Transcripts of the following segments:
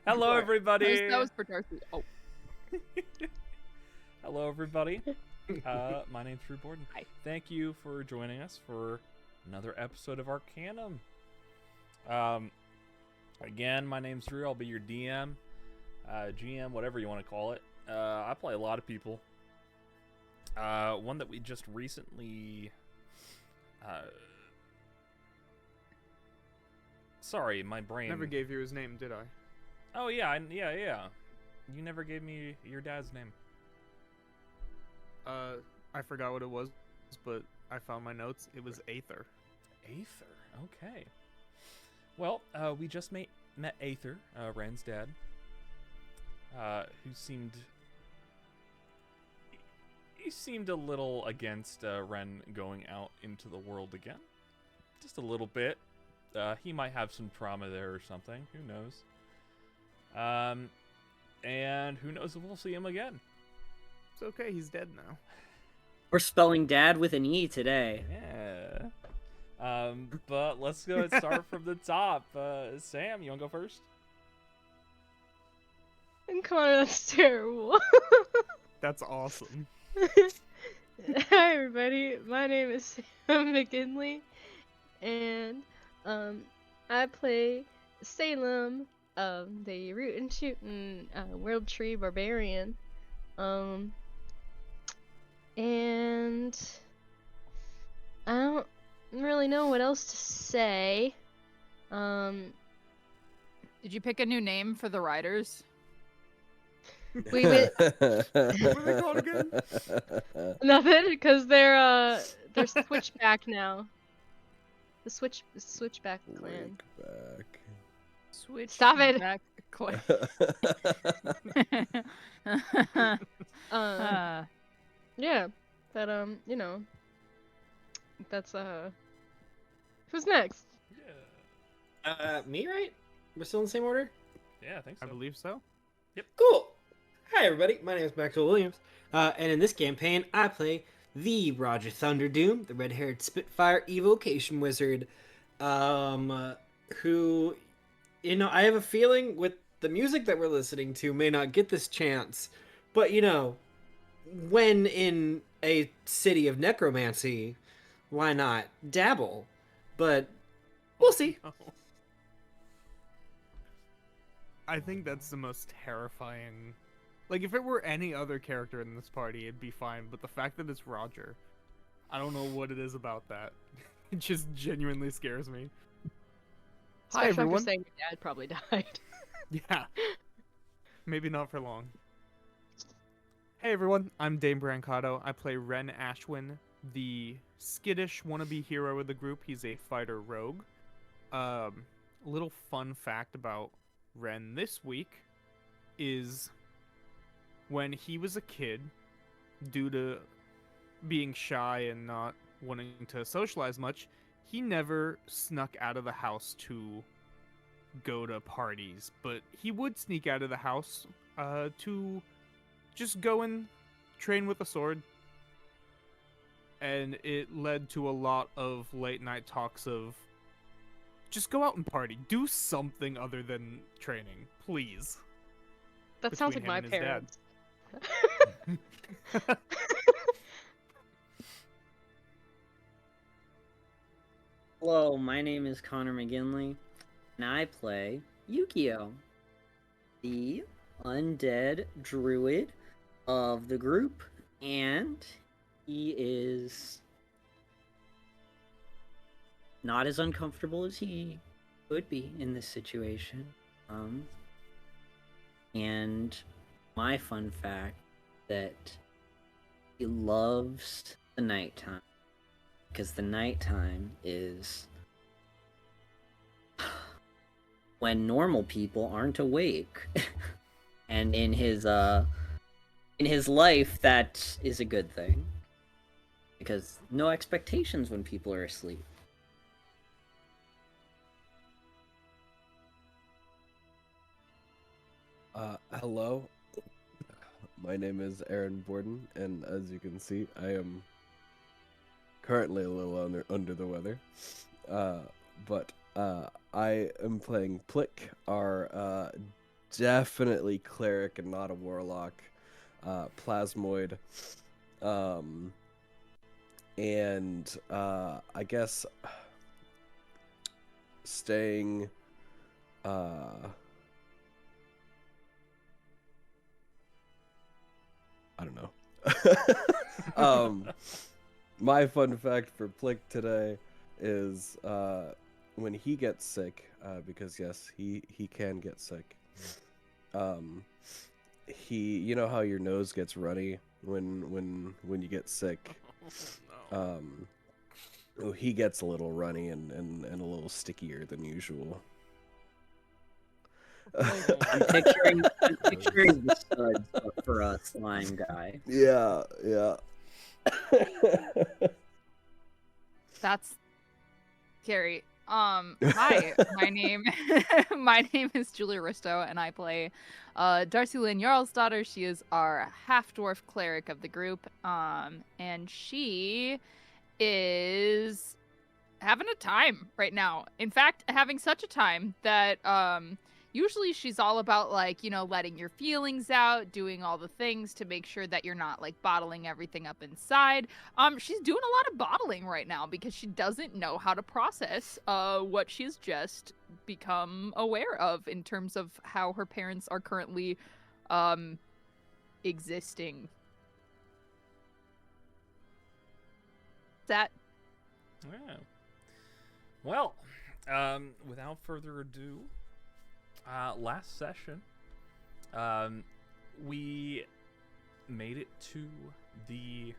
Hello, That everybody. was for Darcy. Oh, Hello, everybody. My name's Drew Borden. Hi. Thank you for joining us for another episode of Arcanum. Again, my name's Drew. I'll be your DM, GM, whatever you want to call it. I play a lot of people. One that we just recently... sorry, my brain... Never gave you his name, did I? Oh, yeah, yeah. You never gave me your dad's name. I forgot what it was, but I found my notes. It was Aether. Aether, okay. Well, we just met Aether, Ren's dad, who seemed... He seemed a little against Ren going out into the world again. Just a little bit. He might have some trauma there or something. Who knows? And who knows if we'll see him again. It's okay, he's dead now. We're spelling dad with an E today. Yeah. But let's go and start from the top. Sam, you want to go first? And Connor, that's terrible. That's awesome. Hi everybody, my name is Sam McKinley, and I play Salem, the root and shooting world tree barbarian, and I don't really know what else to say. did you pick a new name for the riders? We went What are they called again? nothing because they're switchback now. The switchback clan. Back. Switch. Stop it. Back. Yeah, but you know, that's who's next? Yeah. Me, right? We're still in the same order? Yeah, I think so. I believe so. Cool. Hi, everybody. My name is Maxwell Williams. And in this campaign, I play the Roger Thunderdoom, the red-haired Spitfire evocation wizard, who, you know, I have a feeling with the music that we're listening to may not get this chance, but, you know, when in a city of necromancy, why not dabble? But we'll see. I think that's the most terrifying. Like, if it were any other character in this party, it'd be fine, but the fact that it's Roger, I don't know what it is about that. It just genuinely scares me. Hi, Especially after everyone. saying your dad probably died. Yeah. Maybe not for long. Hey everyone, I'm Dame Brancato. I play Ren Ashwin, the skittish wannabe hero of the group. He's a fighter rogue. Little fun fact about Ren this week is when he was a kid, due to being shy and not wanting to socialize much, he never snuck out of the house to go to parties, but he would sneak out of the house to just go and train with a sword. And it led to a lot of late night talks of just go out and party. Do something other than training, please. That sounds like Between my him and his dad. parents. Hello, my name is Connor McGinley, and I play Yukio, the undead druid of the group, and he is not as uncomfortable as he could be in this situation. And my fun fact that he loves the nighttime. Because the nighttime is when normal people aren't awake. And in his life, that is a good thing. Because no expectations when people are asleep. Hello. My name is Aaron Borden, and as you can see, I am currently a little under the weather. But I am playing Plick, our definitely cleric and not a warlock. Plasmoid. And I guess staying I don't know. My fun fact for Plick today is when he gets sick, because yes, he can get sick. You know how your nose gets runny when you get sick. He gets a little runny and a little stickier than usual. I'm picturing the studs but for a slime guy. Yeah. That's Carrie. Hi, my name is Julia Risto, and I play Darcy Lynn Jarl's daughter. She is our half-dwarf cleric of the group, and she is having a time right now. In fact, having such a time that usually she's all about, like, letting your feelings out, doing all the things to make sure that you're not, like, bottling everything up inside. She's doing a lot of bottling right now because she doesn't know how to process what she's just become aware of in terms of how her parents are currently existing. That. Yeah. Well, without further ado, last session, we made it to the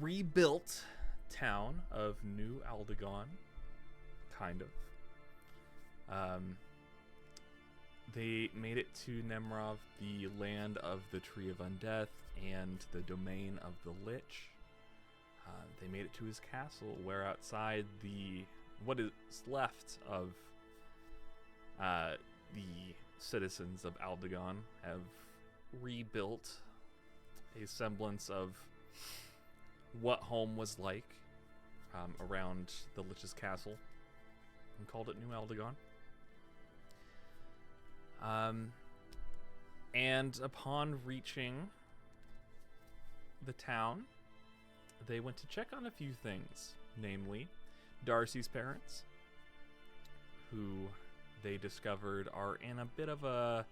rebuilt town of New Aldegon, kind of. They made it to Nemrov, the land of the Tree of Undeath and the domain of the Lich. They made it to his castle, where outside what is left of the citizens of Aldegon have rebuilt a semblance of what home was like around the Lich's castle, and called it New Aldegon. And upon reaching the town, they went to check on a few things, namely Darcy's parents, who they discovered are in a bit of a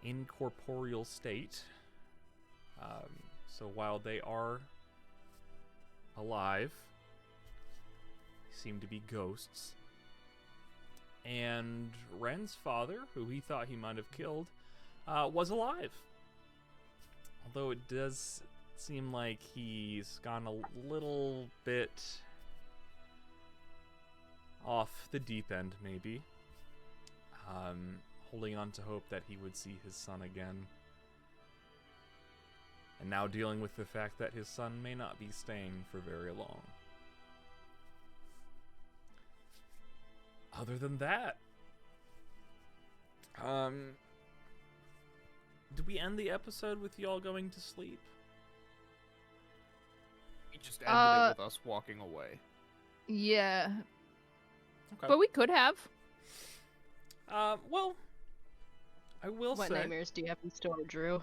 incorporeal state. So while they are alive, they seem to be ghosts. And Ren's father, who he thought he might have killed, was alive. Although it does seem like he's gone a little bit off the deep end, maybe. Holding on to hope that he would see his son again. And now dealing with the fact that his son may not be staying for very long. Other than that, did we end the episode with y'all going to sleep? We just ended it with us walking away. Yeah. Okay. But we could have. Well, I will What say, nightmares do you have in store, Drew?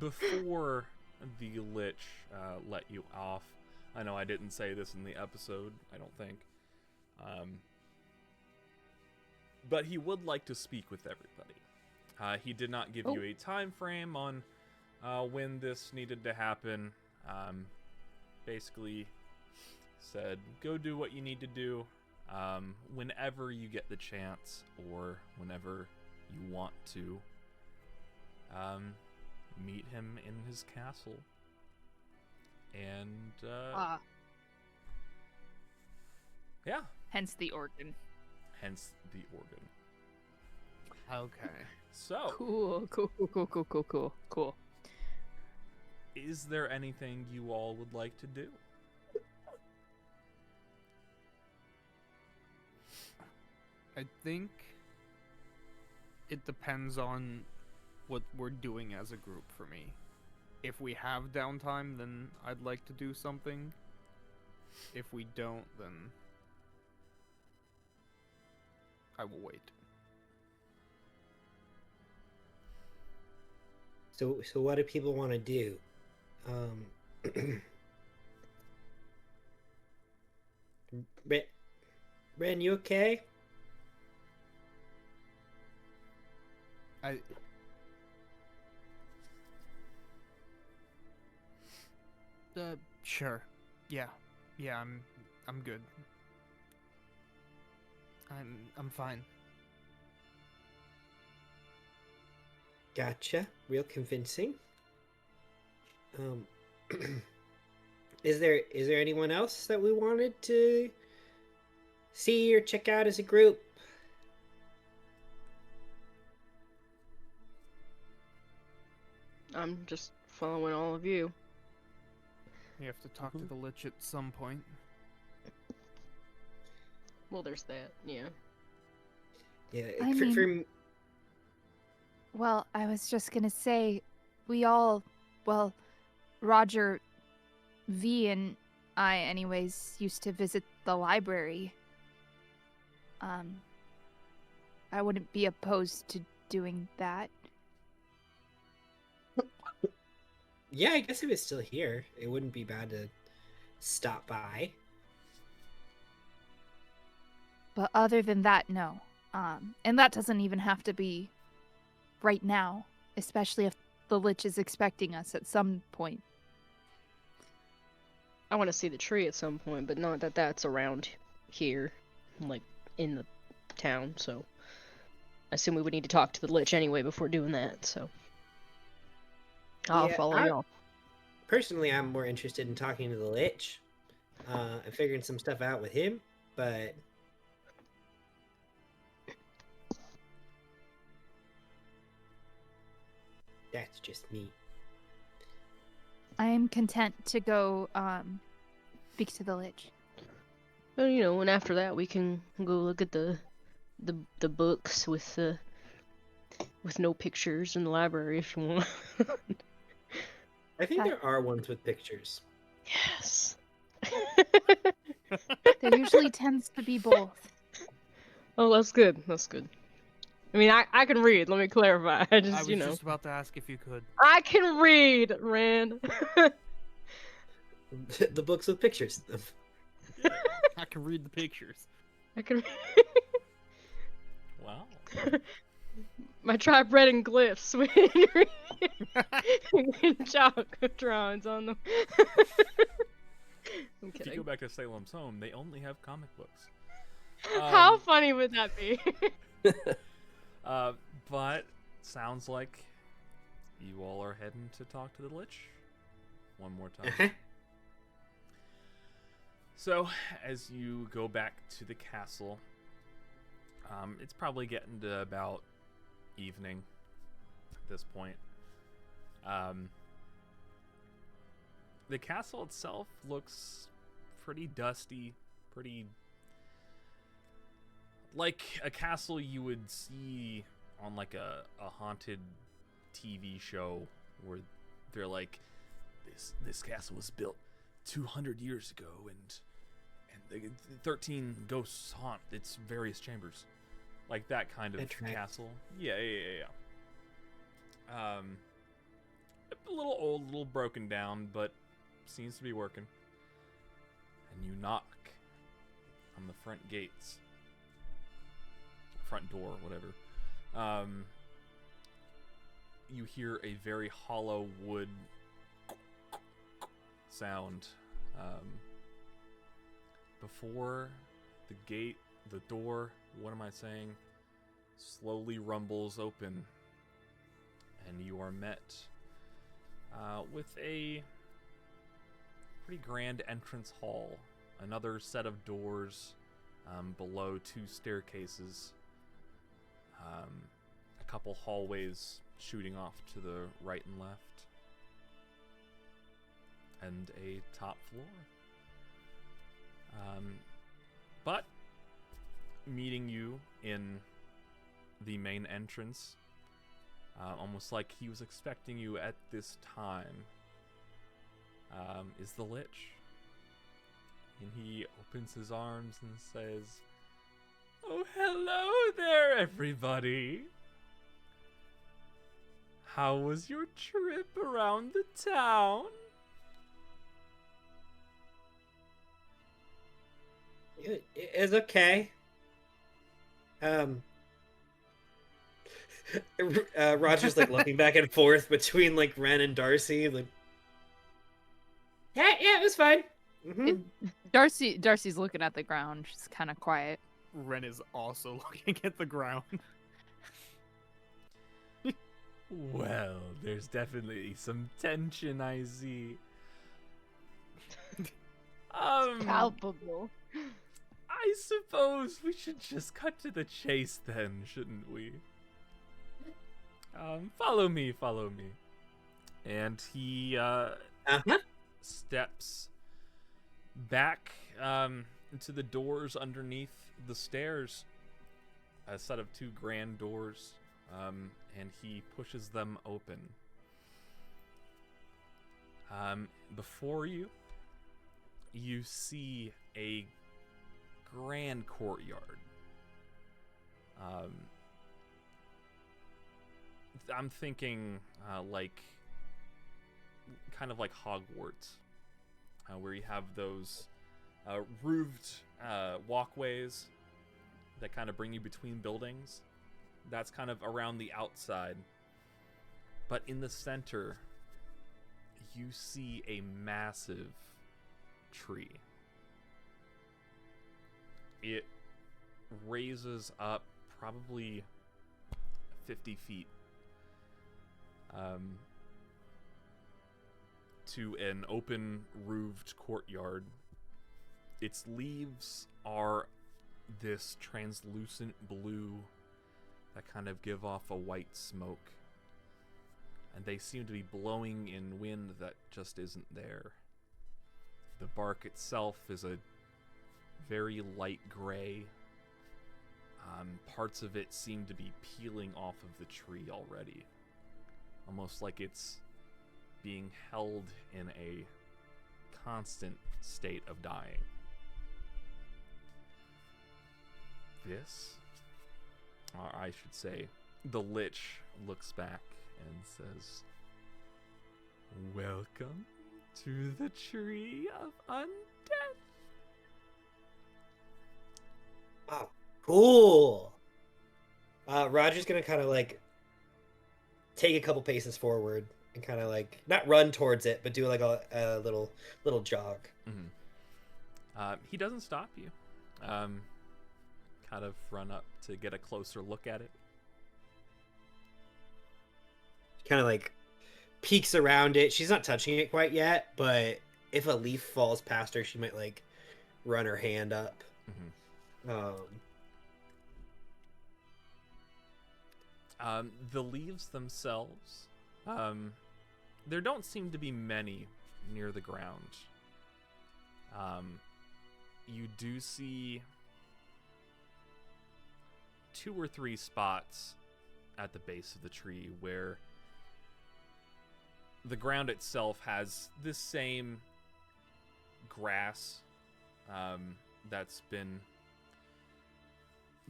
before the Lich let you off, I know I didn't say this in the episode, I don't think, but he would like to speak with everybody. He did not give you a time frame on when this needed to happen. Basically said, go do what you need to do whenever you get the chance, or whenever you want to. Meet him in his castle. And yeah. Hence the organ. Hence the organ. Okay. So, Cool. is there anything you all would like to do? I think it depends on what we're doing as a group for me. If we have downtime, then I'd like to do something. If we don't, then I will wait. So what do people want to do? Ren, you okay? I. Sure. Yeah. Yeah, I'm good. I'm fine. Gotcha. Real convincing. Um, is there anyone else that we wanted to see or check out as a group? I'm just following all of you. We have to talk to the Lich at some point. Well, there's that. Yeah. Yeah, I mean- Well, I was just gonna say, we all, well, Roger, V, and I, anyways, used to visit the library. I wouldn't be opposed to doing that. yeah, I guess if it's still here, it wouldn't be bad to stop by. But other than that, no. And that doesn't even have to be right now, especially if the Lich is expecting us at some point. I want to see the tree at some point, but not that that's around here, like in the town. So I assume we would need to talk to the Lich anyway before doing that. So I'll Yeah, follow y'all. Personally, I'm more interested in talking to the Lich and figuring some stuff out with him, but that's just me. I am content to go speak to the Lich. Well, and after that we can go look at the books with no pictures in the library if you want. I think there are ones with pictures. Yes. There usually tends to be both. Oh, that's good. That's good. I mean, I can read. Let me clarify. I I was just about to ask if you could. I can read, Ran. The books with pictures. I can read the pictures. I can. Wow. My tribe read in glyphs with chalk drawings on them. I'm If you kidding. go back to Salem's Home, they only have comic books. How funny would that be? But sounds like you all are heading to talk to the Lich one more time. So, as you go back to the castle, it's probably getting to about evening at this point. The castle itself looks pretty dusty, pretty like a castle you would see on like a haunted TV show where they're like, this castle was built 200 years ago and the 13 ghosts haunt its various chambers, like that kind of castle. Yeah. A little old, a little broken down, but seems to be working. And you knock on the front gates, front door, whatever. You hear a very hollow wood sound. Before the gate, the door, what am I saying, slowly rumbles open, and you are met with a pretty grand entrance hall. Another set of doors below, 2 staircases, a couple hallways shooting off to the right and left, and a top floor. But meeting you in the main entrance, almost like he was expecting you at this time, is the Lich. And he opens his arms and says, "Oh, hello there, everybody. How was your trip around the town? It's okay. Roger's like looking back and forth between like Ren and Darcy, like, yeah, it was fine. Mm-hmm. Darcy's looking at the ground. She's kind of quiet. Ren is also looking at the ground. Well, there's definitely some tension I see. Palpable. I suppose we should just cut to the chase then, shouldn't we? Follow me. And he steps back into the doors underneath the stairs. A set of two grand doors, and he pushes them open. Before you see a grand courtyard. I'm thinking like kind of like Hogwarts, where you have those roofed walkways that kind of bring you between buildings. That's kind of around the outside. But in the center, you see a massive tree. It raises up probably 50 feet to an open roofed courtyard. Its leaves are this translucent blue that kind of give off a white smoke, and they seem to be blowing in wind that just isn't there. The bark itself is a very light gray. Parts of it seem to be peeling off of the tree already, almost like it's being held in a constant state of dying. This, or I should say, the Lich looks back and says, "Welcome to the Tree of Undeath." Oh, cool. Roger's gonna kind of like take a couple paces forward and kind of like not run towards it, but do like a little jog. Mm-hmm. He doesn't stop you. Kind of run up to get a closer look at it. Kind of like peeks around it. She's not touching it quite yet, but if a leaf falls past her, she might like run her hand up. Mm-hmm. The leaves themselves, there don't seem to be many near the ground. You do see 2 or 3 spots at the base of the tree where the ground itself has this same grass that's been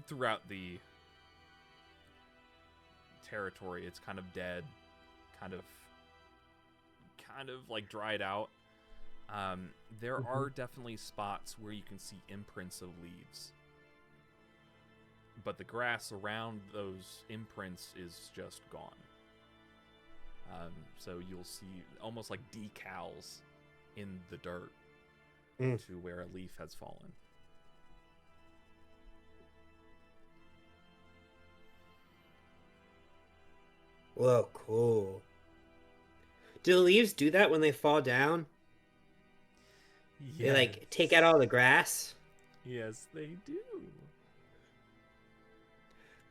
throughout the territory. It's kind of dead, kind of like dried out. There are definitely spots where you can see imprints of leaves, but the grass around those imprints is just gone. So you'll see almost like decals in the dirt to where a leaf has fallen. Whoa, cool. Do the leaves do that when they fall down? Yes. They like take out all the grass? Yes, they do.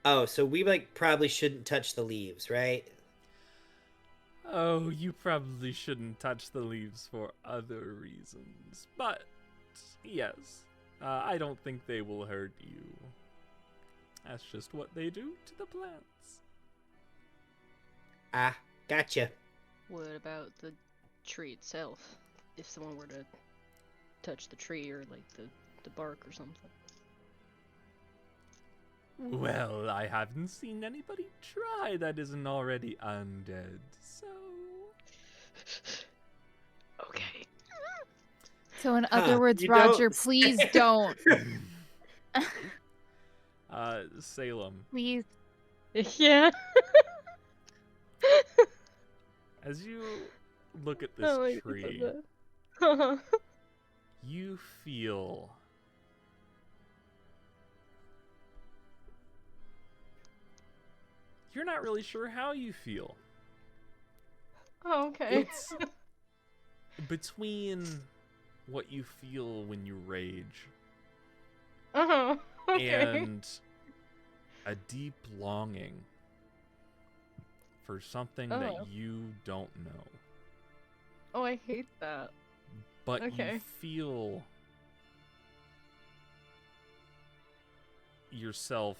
Oh, so we like probably shouldn't touch the leaves, right? Oh, you probably shouldn't touch the leaves for other reasons, but yes, I don't think they will hurt you. That's just what they do to the plants. Ah, gotcha. What about the tree itself? If someone were to touch the tree or like the bark or something. Well, I haven't seen anybody try that isn't already undead, so... Okay. So in other words, you Roger, don't please say. don't. Salem, Please. Yeah. as you look at this Oh, I tree, love that. you feel... You're not really sure how you feel. Oh, okay. It's between what you feel when you rage Oh, okay. and a deep longing for something that Oh. you don't know. Oh, I hate that. But Okay. you feel yourself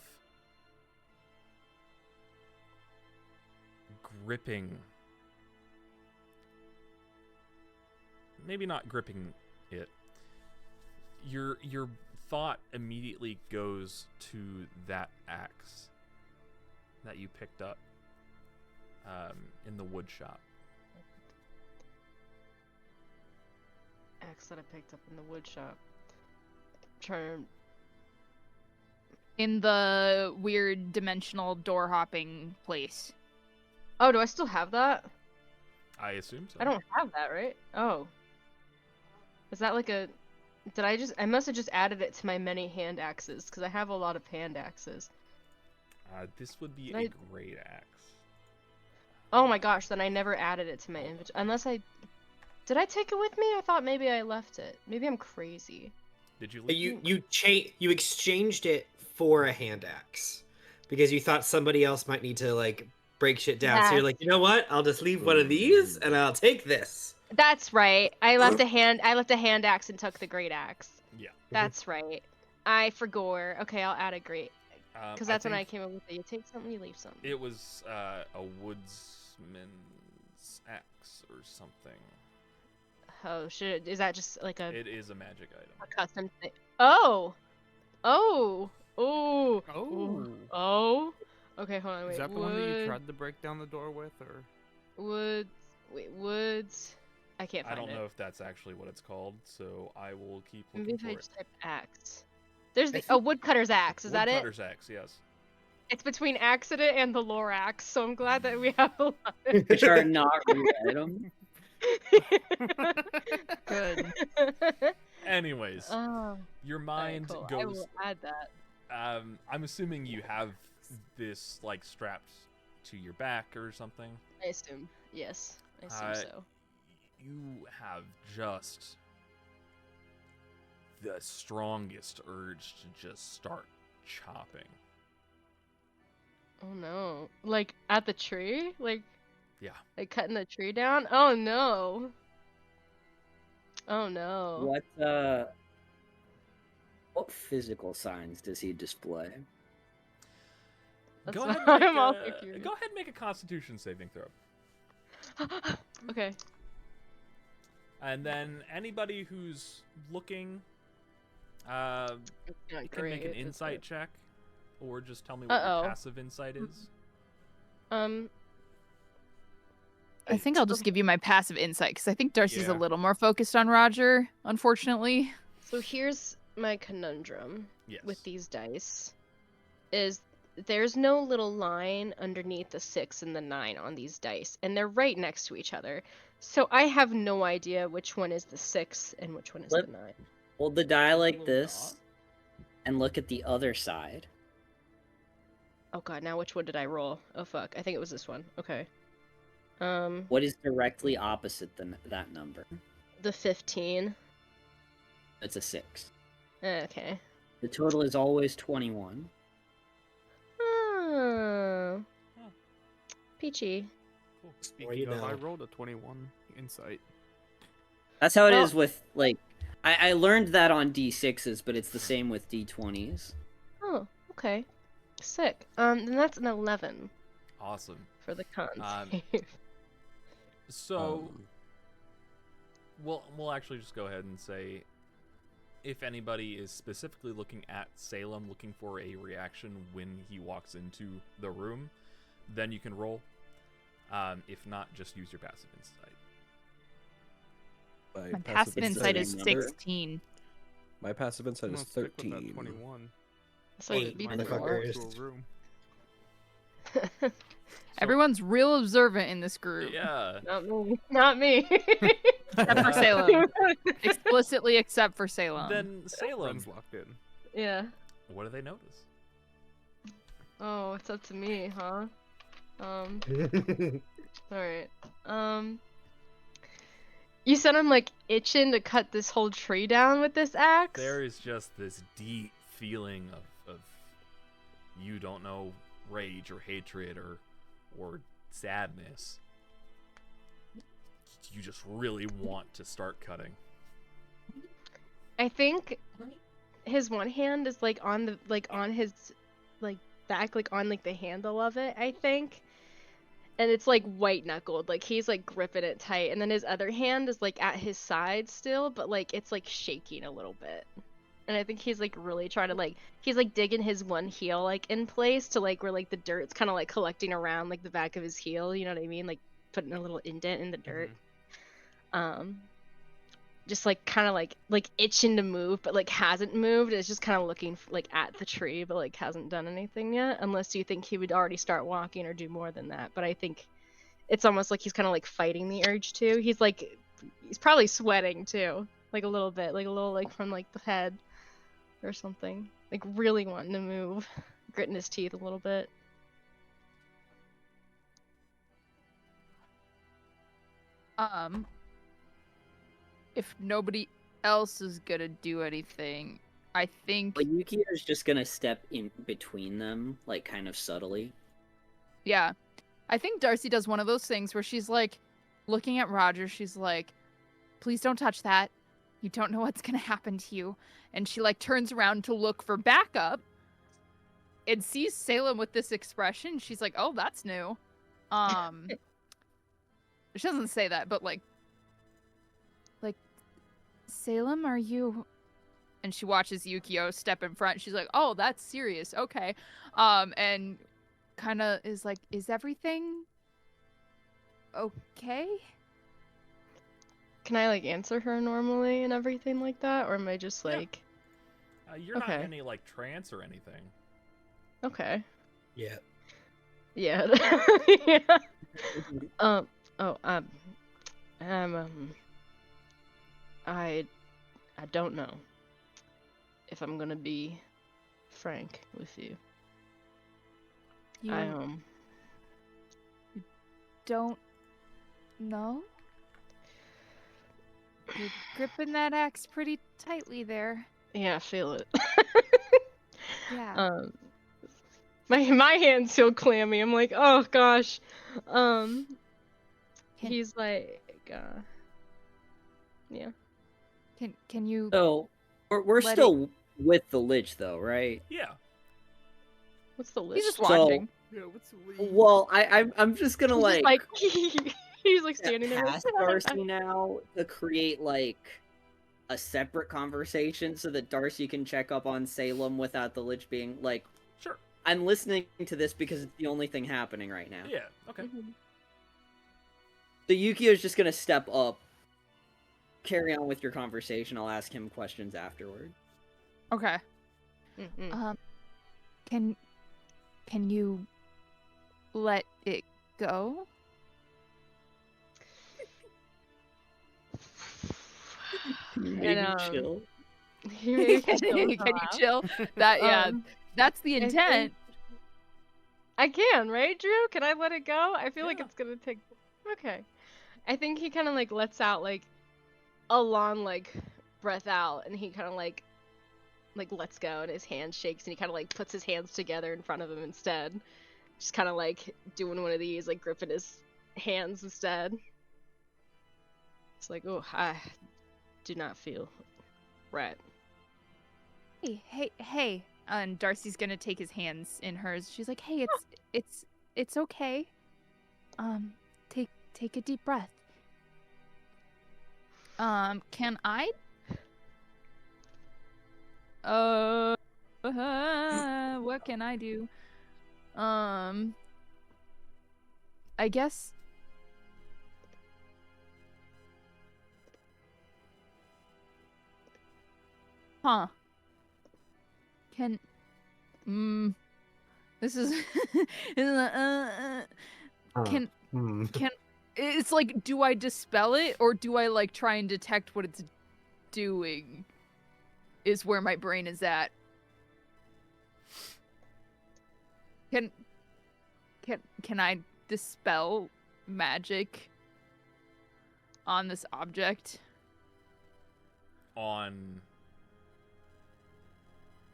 gripping, maybe not gripping it. Your thought immediately goes to that axe that you picked up in the wood shop. Axe that I picked up in the wood shop. Trying In the weird dimensional door hopping place. Oh, do I still have that? I assume so. I don't have that, right? Oh. Is that like a... I must have just added it to my many hand axes, because I have a lot of hand axes. This would be Did a I- great axe. Oh my gosh, then I never added it to my inventory. Unless I... Did I take it with me? I thought maybe I left it. Maybe I'm crazy. Did you leave? You exchanged it for a hand axe because you thought somebody else might need to like break shit down. So you're like, you know what? I'll just leave one of these and I'll take this. That's right. I left a hand axe and took the great axe. Yeah. That's right. I forgot. Okay, I'll add a great. Because that's when I think came up with it. You take something, you leave something. It was a woodsman's axe or something. Oh, is that just like a It is a magic item. custom thing? Oh! Oh! Oh! Oh. Oh! Okay, hold on, wait. Is that the one that you tried to break down the door with, or? Woods. I can't I find don't it. know if that's actually what it's called, so I will keep Maybe looking if I for it. just type axe. There's the think- woodcutter's axe. Is that it? Woodcutter's axe, yes. It's between accident and the lore axe, so I'm glad that we have a lot. Which are not real items. Good. Anyways, Oh, your alright, mind cool. I goes. will add that. I'm assuming you have this like strapped to your back or something. I assume. Yes, I assume Uh, so. You have just the strongest urge to just start chopping. Oh no. Like at the tree? Like Yeah. like cutting the tree down? Oh no. Oh no. What physical signs does he display? That's Go what ahead, and I'm make also a, curious. go ahead and make a Constitution saving throw. Okay. And then anybody who's looking Not can great, make an is insight it? check, or just tell me what Uh-oh. your passive insight is. I think I'll just give you my passive insight because I think Darcy's a Yeah. little more focused on Roger, unfortunately. So here's my conundrum Yes. with these dice. Is there's no little line underneath the 6 and the 9 on these dice, and they're right next to each other. So I have no idea which one is the 6 and which one is Let- the 9. Hold the die like Little this, dot. and look at the other side. Oh god, now which one did I roll? Oh fuck, I think it was this one. Okay. What is directly opposite that number? The 15. It's a 6. Okay. The total is always 21. Oh. Oh. Peachy. Cool. Speaking you of, know. I rolled a 21 insight. That's how it Well- is with, like... I learned that on D6s, but it's the same with D20s. Oh, okay. Sick. Then that's an 11 Awesome. for the con Um, save. So Um, we'll actually just go ahead and say if anybody is specifically looking at Salem, looking for a reaction when he walks into the room, then you can roll. If not, just use your passive insight. My passive insight is number. 16. My passive insight is Let's stick with that 13. 21. So it'd be motherfuckers. To a room. Everyone's real observant in this group. Yeah. Not me. Not me. Except for Salem. Explicitly except for Salem. Then Salem, Ren's locked in. Yeah. what do they notice? Oh, it's up to me, huh? Alright. You said I'm like itching to cut this whole tree down with this axe? There is just this deep feeling of you don't know, rage or hatred or sadness. You just really want to start cutting. I think his one hand is like on the on his like back, like on like the handle of it, I think. And it's like white knuckled, like he's like gripping it tight, and then his other hand is like at his side still, but like it's like shaking a little bit. And I think he's like really trying to like he's like digging his one heel like in place to like where like the dirt's kind of like collecting around like the back of his heel, you know what I mean? Like putting a little indent in the dirt. Just like kind of like itching to move, but like hasn't moved. It's just kind of looking like at the tree, but like hasn't done anything yet. Unless you think he would already start walking or do more than that. But I think it's almost like he's kind of like fighting the urge to. He's probably sweating too, like a little bit, like a little like from like the head or something. Like really wanting to move, gritting his teeth a little bit. If nobody else is gonna do anything, I think But Yukio is just gonna step in between them, like kind of subtly. yeah. I think Darcy does one of those things where she's like looking at Roger, she's like, please don't touch that. You don't know what's gonna happen to you. And she like turns around to look for backup and sees Salem with this expression. She's like, oh, that's new. She doesn't say that, but like Salem, are you? And she watches Yukio step in front. She's like, oh, that's serious. Okay. And kind of is like, is everything okay? Can I like answer her normally and everything like that, or am I just Yeah. like You're not Okay. in any like trance or anything. okay? Yeah. Yeah. Yeah. I don't know if I'm gonna be frank with you. You I don't know? You're gripping that axe pretty tightly there. yeah, I feel it. Yeah. My hands feel clammy. I'm like, oh gosh. Can- He's like, yeah. Can you So we're Let still with the Lich though, right? Yeah. What's the list? He's just So- watching. Yeah, Well, I'm just gonna He's just like he's like standing there. past Darcy now to create like a separate conversation so that Darcy can check up on Salem without the Lich being like, Sure. I'm listening to this because it's the only thing happening right now. Yeah. Okay. So Yukio's just gonna step up, carry on with your conversation. I'll ask him questions afterward. Okay. Mhm. Can you let it go? Maybe And, chill. he made me Can chill for a you while. chill? That yeah, Um, that's the I think- intent. I can, right, Drew? Can I let it go? I feel like Yeah. it's gonna take. Okay. I think he kind of like lets out like a long like breath out, and he kind of like lets go, and his hand shakes, and he kind of like puts his hands together in front of him instead, just kind of like doing one of these, like gripping his hands instead. It's like, oh, I do not feel right. Hey. And Darcy's gonna take his hands in hers. She's like, hey, it's okay. Take a deep breath. Can I What can I do? I guess. Huh. Can. This is. Can. Can. It's like, do I dispel it or do I like try and detect what it's doing? Is where my brain is at. Can I dispel magic on this object? On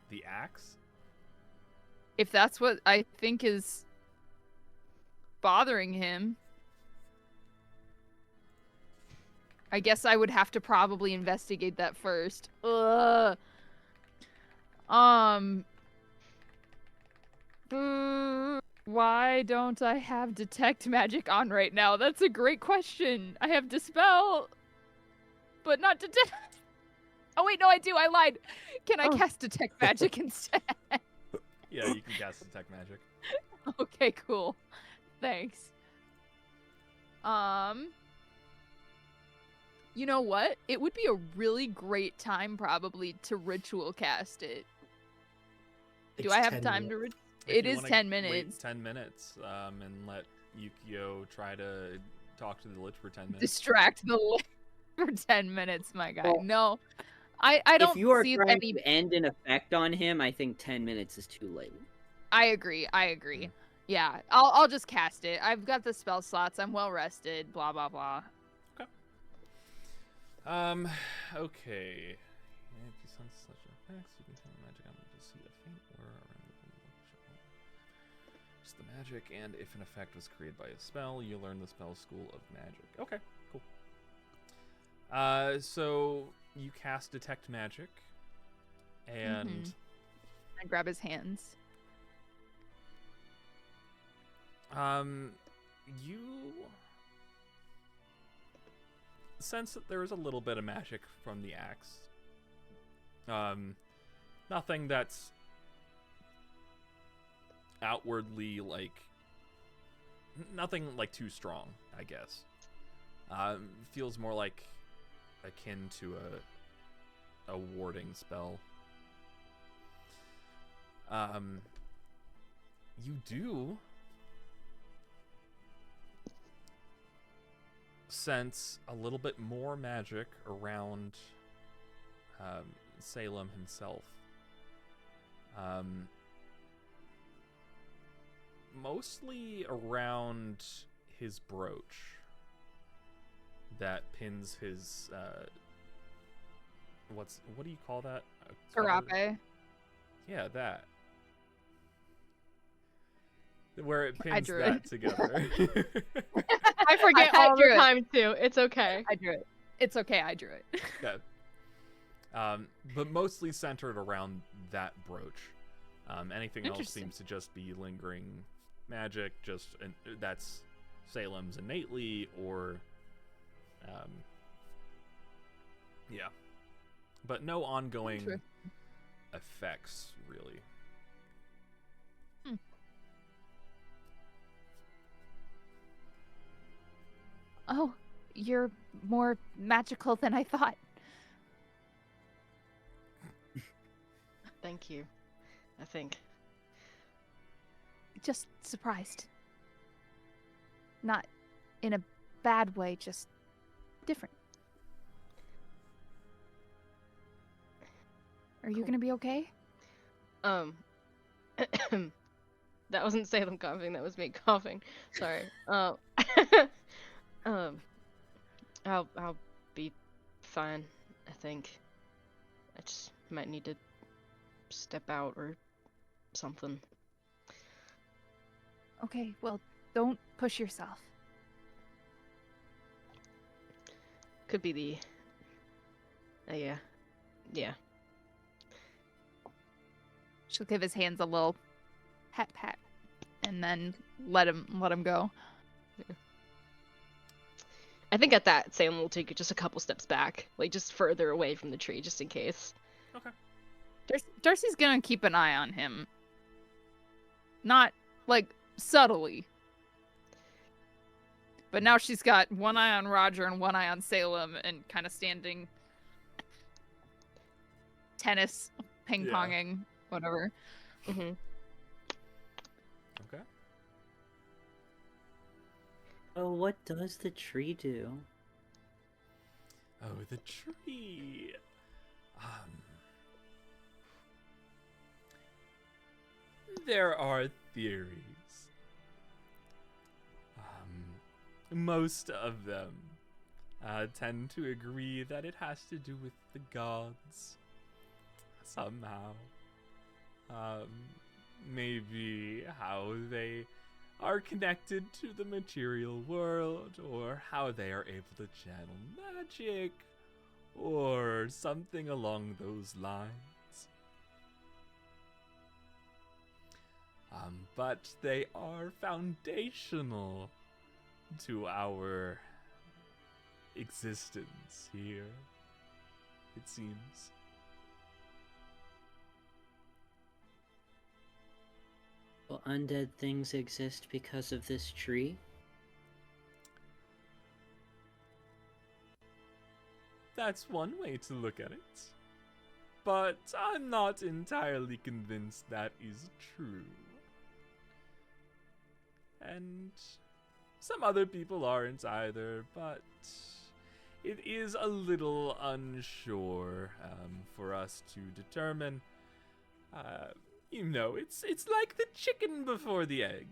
the axe? If that's what I think is bothering him. I guess I would have to probably investigate that first. Ugh. Why don't I have detect magic on right now? That's a great question. I have dispel, but not detect. Oh wait, no, I do. I lied. Can I cast detect magic instead? Yeah, you can cast detect magic. Okay, cool. Thanks. You know what? It would be a really great time probably to ritual cast it. Do I have time to It is 10 minutes. Wait 10 minutes, and let Yukio try to talk to the Lich for 10 minutes. Distract the Lich for 10 minutes, my guy. Well, no. I don't if you are see trying any... to end an effect on him, I think 10 minutes is too late. I agree. Yeah, I'll just cast it. I've got the spell slots. I'm well rested. Blah, blah, blah. Okay. If you sense such effects, you can turn magic on to see a faint aura around the just the magic, and if an effect was created by a spell, you learn the spell school of magic. Okay, cool. So you cast detect magic, and I grab his hands. You sense that there is a little bit of magic from the axe. Nothing that's outwardly nothing like too strong, I guess. Feels more like akin to a warding spell. You do sense a little bit more magic around Salem himself. Mostly around his brooch that pins his what do you call that? Sarape. Yeah, that. Where it pins drew that it. together. I forget I all drew the it. time too. It's okay. I drew it. It's okay, I drew it. Yeah. But mostly centered around that brooch. Anything else Interesting. seems to just be lingering magic, and that's Salem's innately, or yeah. But no ongoing Interesting. effects, really. Oh, you're more magical than I thought. Thank you. I think. Just surprised. Not in a bad way, just different. Are you Cool. gonna be okay? That wasn't Salem coughing, that was me coughing. Sorry. I'll be fine, I think. I just might need to step out or something. Okay, well, don't push yourself. Could be the... yeah. Yeah. She'll give his hands a little pat, and then let him go. I think at that, Salem will take just a couple steps back, like just further away from the tree, just in case. Okay. Darcy's gonna keep an eye on him. Not, like, subtly. But now she's got one eye on Roger and one eye on Salem and kind of standing tennis, ping-ponging, whatever. Mm-hmm. Okay. Oh, what does the tree do? Oh, the tree. There are theories. Most of them tend to agree that it has to do with the gods somehow. Maybe how they are connected to the material world, or how they are able to channel magic, or something along those lines. But they are foundational to our existence here, it seems. Well, undead things exist because of this tree? That's one way to look at it. But I'm not entirely convinced that is true. And some other people aren't either, but it is a little unsure for us to determine. You know, it's like the chicken before the egg.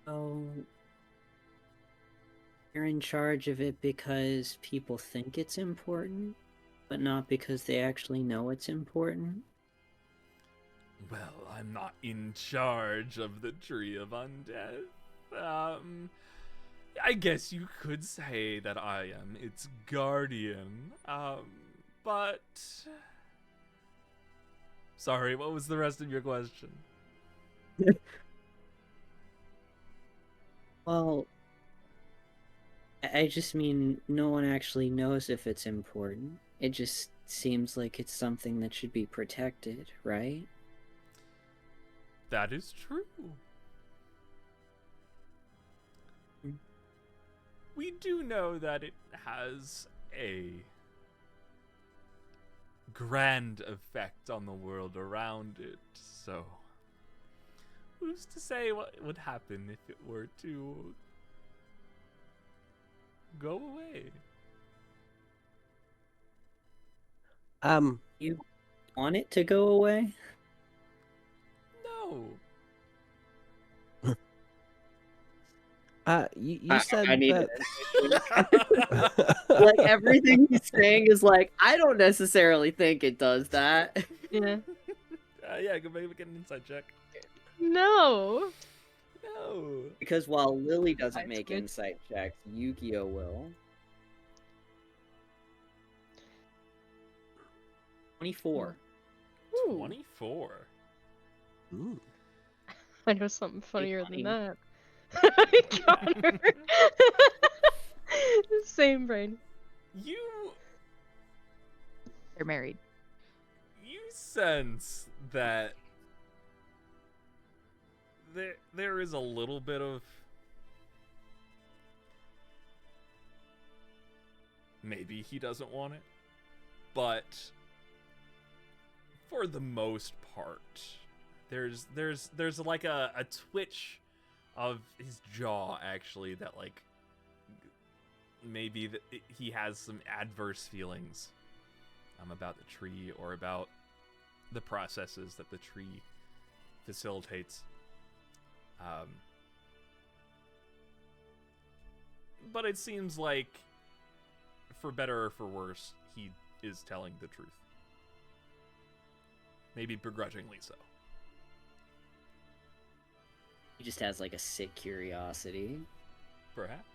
Oh, you're in charge of it because people think it's important, but not because they actually know it's important? Well, I'm not in charge of the Tree of Undeath. I guess you could say that I am its guardian. But... Sorry, what was the rest of your question? Well, I just mean no one actually knows if it's important. It just seems like it's something that should be protected, right? That is true. We do know that it has a grand effect on the world around it, so who's to say what would happen if it were to go away? You want it to go away? No. You said I need that. like everything he's saying is like, I don't necessarily think it does that. Yeah. Yeah, go maybe get an insight check. No. No. Because while Lily doesn't That's make good. insight checks, Yu-Gi-Oh will. 24. 24. Ooh. I know something funnier funny. than that. Connor. Same brain. You They're married. sense that there is a little bit of maybe he doesn't want it, but for the most part, there's like a twitch of his jaw actually that like maybe he has some adverse feelings about the tree or about the processes that the tree facilitates. But it seems like, for better or for worse, he is telling the truth. Maybe begrudgingly so. He just has like a sick curiosity. Perhaps.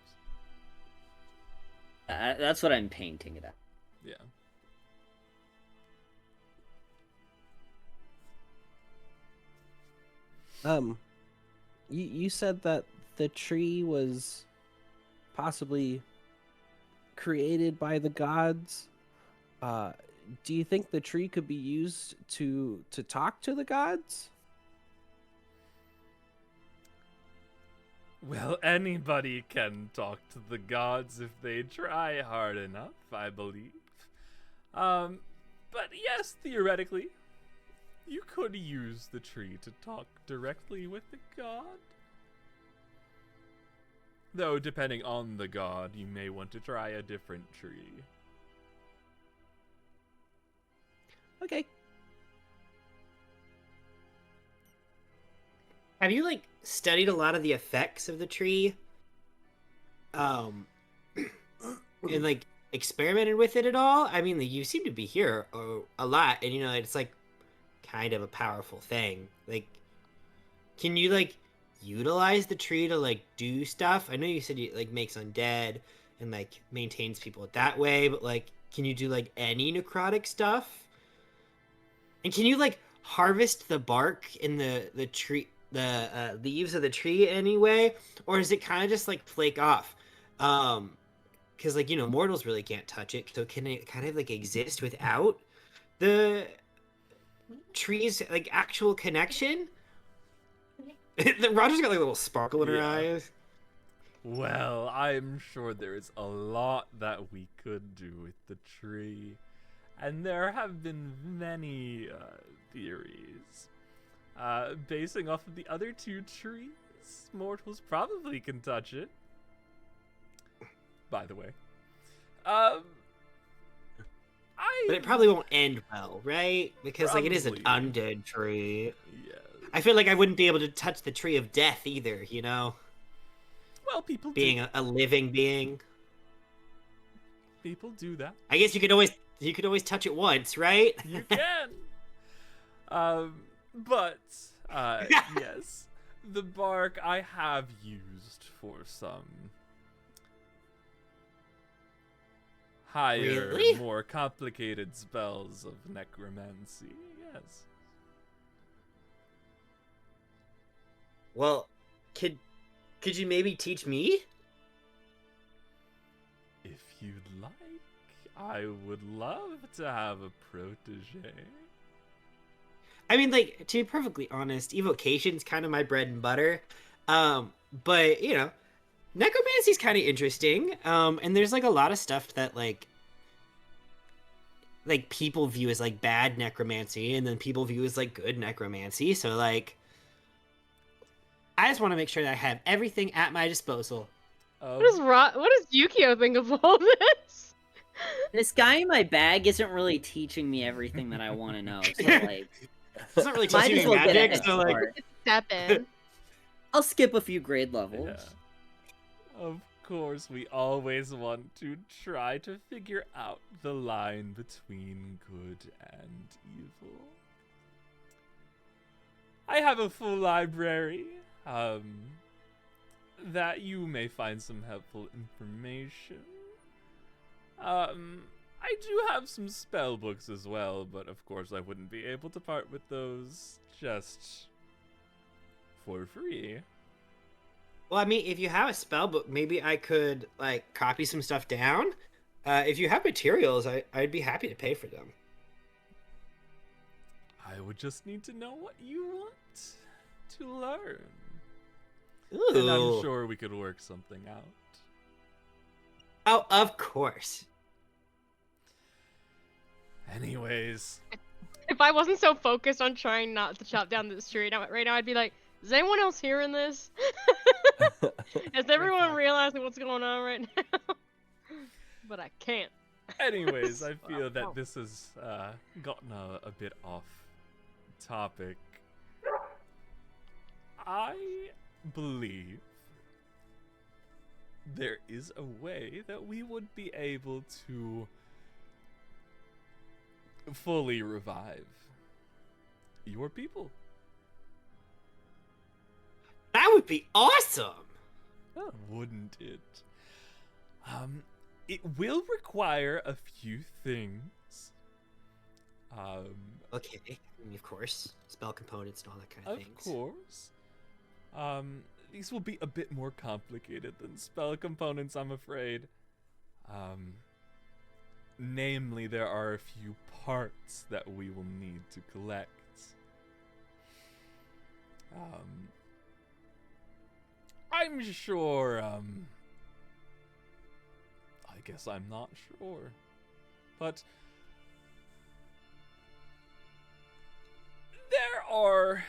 That's what I'm painting it at. Yeah. You said that the tree was possibly created by the gods. Do you think the tree could be used to talk to the gods? Well, anybody can talk to the gods if they try hard enough, I believe. But yes, theoretically, you could use the tree to talk directly with the god. Though, depending on the god, you may want to try a different tree. Okay. Have you like studied a lot of the effects of the tree? And like experimented with it at all? I mean, you seem to be here a lot, and you know it's like kind of a powerful thing. Like, can you like utilize the tree to like do stuff? I know you said it like makes undead and like maintains people that way, but like, can you do like any necrotic stuff? And can you like harvest the bark in the tree, the leaves of the tree anyway, or is it kind of just like flake off? Because like, you know, mortals really can't touch it, so can it kind of like exist without the tree's like actual connection? Roger's got like a little sparkle in her eyes. Well, I'm sure there is a lot that we could do with the tree. And there have been many theories. Basing off of the other two trees, mortals probably can touch it. By the way. But it probably won't end well, right? Because like it is an undead tree. Yeah. I feel like I wouldn't be able to touch the tree of death either, you know? Well, people being a living being. People do that. I guess you could always touch it once, right? You can. But yes, the bark I have used for some higher, more complicated spells of necromancy. Yes. Well, could you maybe teach me? If you'd like, I would love to have a protege. I mean, like, to be perfectly honest, evocation's kind of my bread and butter. But, you know, necromancy's kind of interesting. And there's, like, a lot of stuff that, like, people view as, like, bad necromancy, and then people view as, like, good necromancy. So, like, I just want to make sure that I have everything at my disposal. What does Yukio think of all this? This guy in my bag isn't really teaching me everything that I want to know. So, like, it's not really teaching me magic, so, like... Step in. I'll skip a few grade levels. Yeah. Of course, we always want to try to figure out the line between good and evil. I have a full library, that you may find some helpful information. I do have some spell books as well, but of course I wouldn't be able to part with those just for free. Well, I mean, if you have a spell book, maybe I could, like, copy some stuff down. If you have materials, I'd be happy to pay for them. I would just need to know what you want to learn. Ooh. And I'm sure we could work something out. Oh, of course. Anyways. If I wasn't so focused on trying not to chop down this tree, right now I'd be like, is anyone else hearing this? Has everyone realizing what's going on right now? But I can't. Anyways, I feel that this has gotten a bit off topic. I believe there is a way that we would be able to fully revive your people. That would be awesome! Oh, wouldn't it? It will require a few things. Okay, I mean, of course. Spell components and all that kind of things. Of course. These will be a bit more complicated than spell components, I'm afraid. Namely, there are a few parts that we will need to collect. I'm sure, I guess I'm not sure. But there are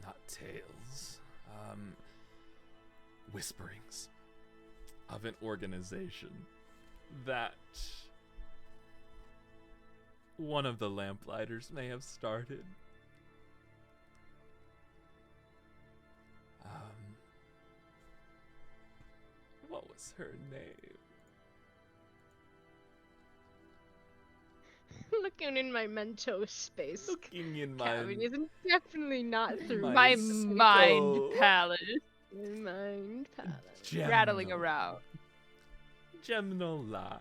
not tales, whisperings of an organization that one of the lamplighters may have started. What was her name? Looking in my Mentos space. Looking in my Cabin isn't definitely not through My Psycho. mind palace mind palace. rattling Gemno. around. Gemnolai.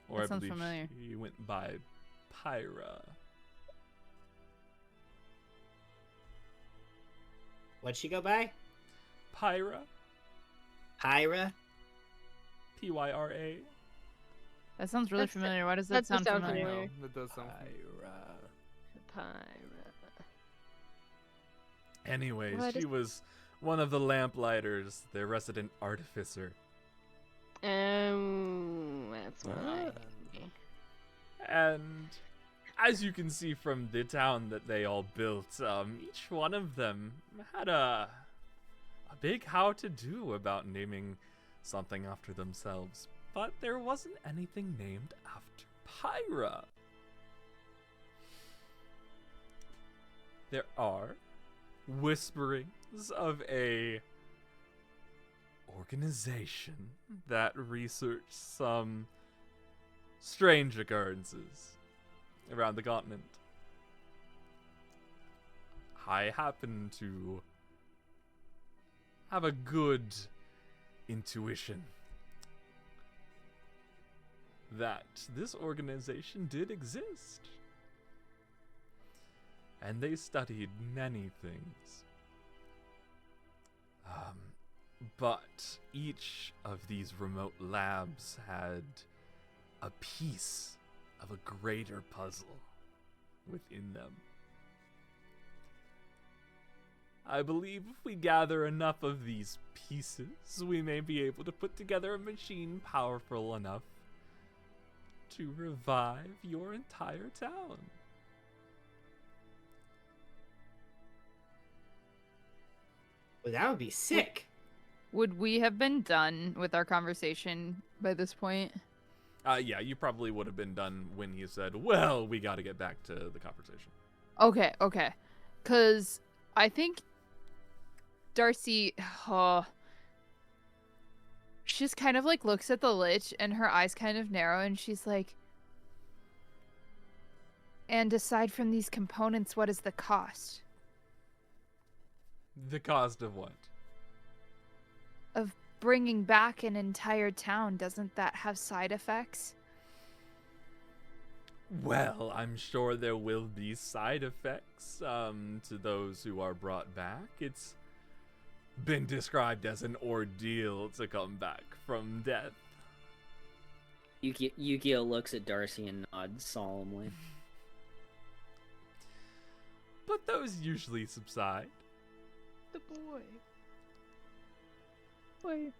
Or That I sounds believe familiar. she went by Pyra. What'd she go by? Pyra? Pyra? Pyra? That sounds really That's- familiar. Why does that that does sound sound familiar? familiar. That does sound Pyra. Pyra. Anyways, What she is- was one of the lamplighters, their resident artificer. That's why. And as you can see from the town that they all built, each one of them had a big how-to-do about naming something after themselves. But there wasn't anything named after Pyra. There are whisperings of a organization that researched some strange occurrences around the continent. I happen to have a good intuition that this organization did exist. And they studied many things. But each of these remote labs had a piece of a greater puzzle within them. I believe if we gather enough of these pieces, we may be able to put together a machine powerful enough to revive your entire town. Well, that would be sick. Would we have been done with our conversation by this point? Yeah, you probably would have been done when he said, well, we got to get back to the conversation. Okay, okay. Because I think Darcy, she just kind of like looks at the lich and her eyes kind of narrow and she's like, and aside from these components, what is the cost The cost of what? of bringing back an entire town? Doesn't that have side effects? Well, I'm sure there will be side effects to those who are brought back. It's been described as an ordeal to come back from death. Yu-Gi-Oh looks at Darcy and nods solemnly. But those usually subside. The boy. Boy.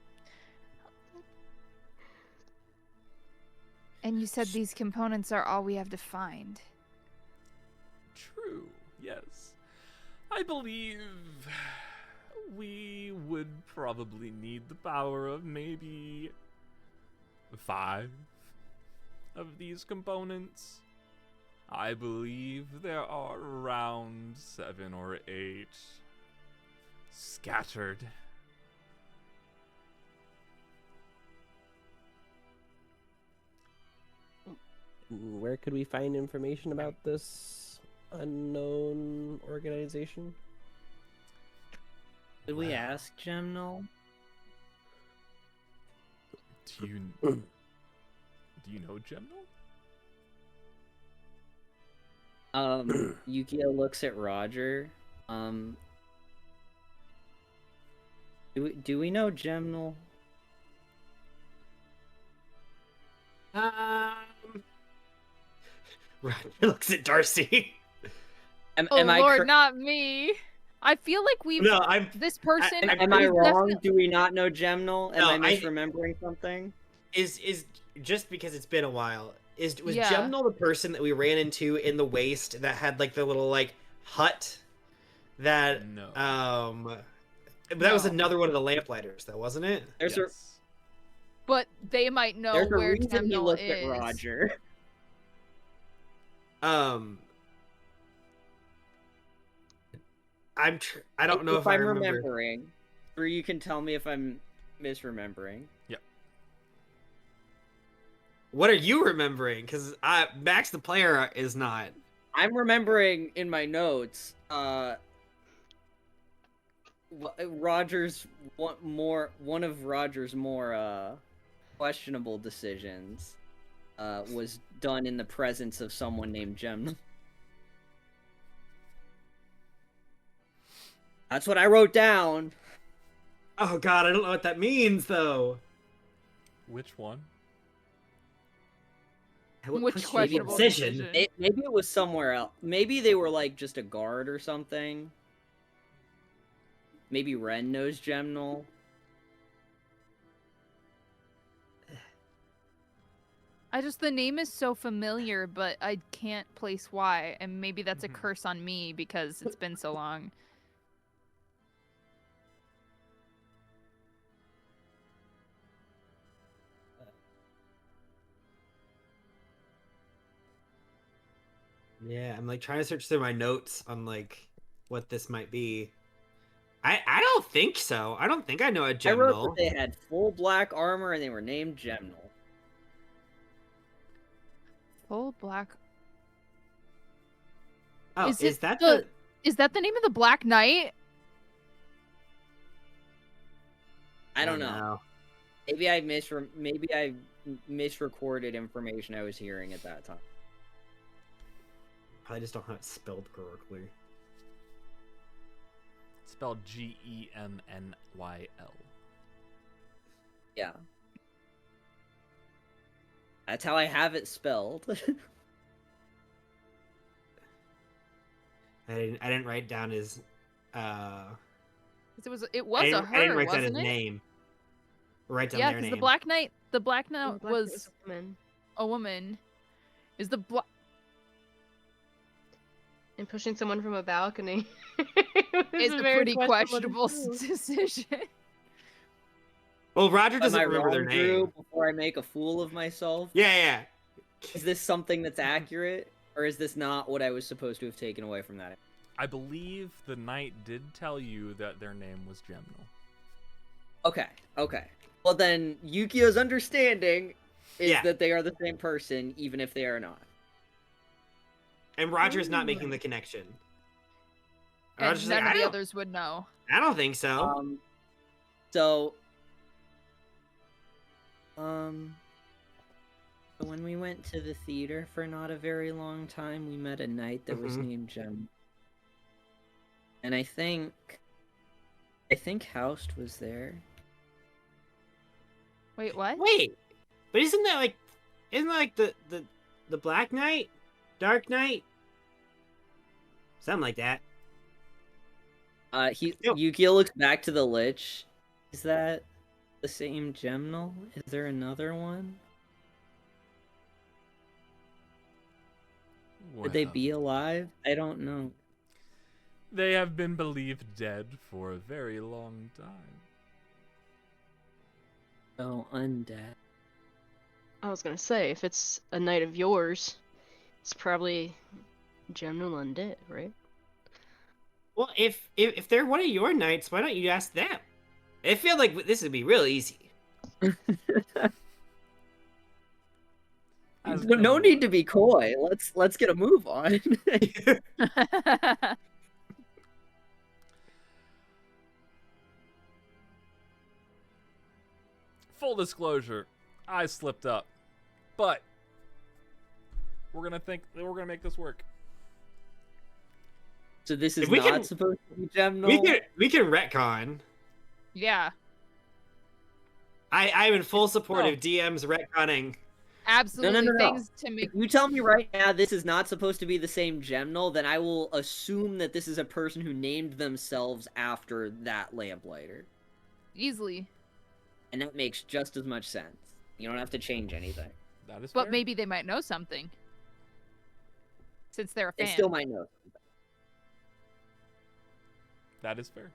And you said these components are all we have to find. True, yes. I believe we would probably need the power of maybe 5 of these components. I believe there are around 7 or 8 scattered. Where could we find information about this unknown organization? Did we ask Gemnol? Do you know Gemnol? Yu-Gi-Oh looks at Roger. Do we know Gemnol? Roger looks at Darcy. Am Oh I Lord, not me. I feel like we've No, I'm. this person. am I we've wrong? definitely- Do we not know Gemnal? Am No, I misremembering something? Is just because it's been a while. Was Yeah. Gemnal the person that we ran into in the waste that had like the little like hut? That No. But that was No. another one of the lamplighters, though, wasn't it? There's Yes. But they might know a where reason he Gemnal looked is. at Roger. I don't know if I I'm remember. remembering, or you can tell me if I'm misremembering. What are you remembering? Because Max the player is not. I'm remembering in my notes. Roger's one of Roger's more questionable decisions was done in the presence of someone named Gem. That's what I wrote down. Oh God, I don't know what that means though. Which one? What Which pushed you to the questionable decision? Maybe it was somewhere else. Maybe they were like just a guard or something. Maybe Ren knows Gemnal. The name is so familiar, but I can't place why, and maybe that's a Mhm. curse on me because it's been so long. Yeah, I'm like trying to search through my notes on like what this might be. I don't think so. I don't think I know a I wrote Gemnal. that they had full black armor and they were named Gemnal. Full black. Oh, Is is it that the- Is that the name of the Black Knight? I don't know. Maybe I misrecorded information I was hearing at that time. I just don't have it spelled correctly. It's spelled Gemnnyl. Yeah. That's how I have it spelled. I didn't write down his. It was a I didn't her, write down his wasn't it? name. Write down Yeah, their because name. the Black Knight Oh, Black was a woman. a woman. Is the black? And pushing someone from a balcony. It's a very pretty questionable decision. decision. Well, Roger Am doesn't I remember their wrong, Drew, name. before I make a fool of myself? Yeah. Is this something that's accurate? Or is this not what I was supposed to have taken away from that? I believe the knight did tell you that their name was Gemnal. Okay. Well then, Yukio's understanding is Yeah. that they are the same person, even if they are not. And Roger's not making the connection. And Roger's none like, of the others would know. I don't think so. So when we went to the theater for not a very long time, we met a knight that was Mhm. named Gem. And I think Houst was there. Wait, what? Wait, but isn't that like the Black Knight, Dark Knight, something like that? Yep. Yukio looks back to the Lich. Is that the same Gemnal? Is there another one? Would they Well, be alive? I don't know. They have been believed dead for a very long time. Oh, undead. I was gonna say, if it's a knight of yours, it's probably Gemnal undead, right? Well, if they're one of your knights, why don't you ask them? I feel like this would be real easy. As No the- need to be coy. Let's get a move on. Full disclosure, I slipped up, but we're gonna make this work. So this is If we not can- supposed to be Gemnal. we can retcon. Yeah. I'm in full support Oh. of DM's retconning Absolutely. no. Things to make If you tell me right now this is not supposed to be the same Gemnal, then I will assume that this is a person who named themselves after that lamplighter. easily. And that makes just as much sense. You don't have to change anything. That is But fair. maybe they might know something. Since they're a They fan. still might know something. That is fair.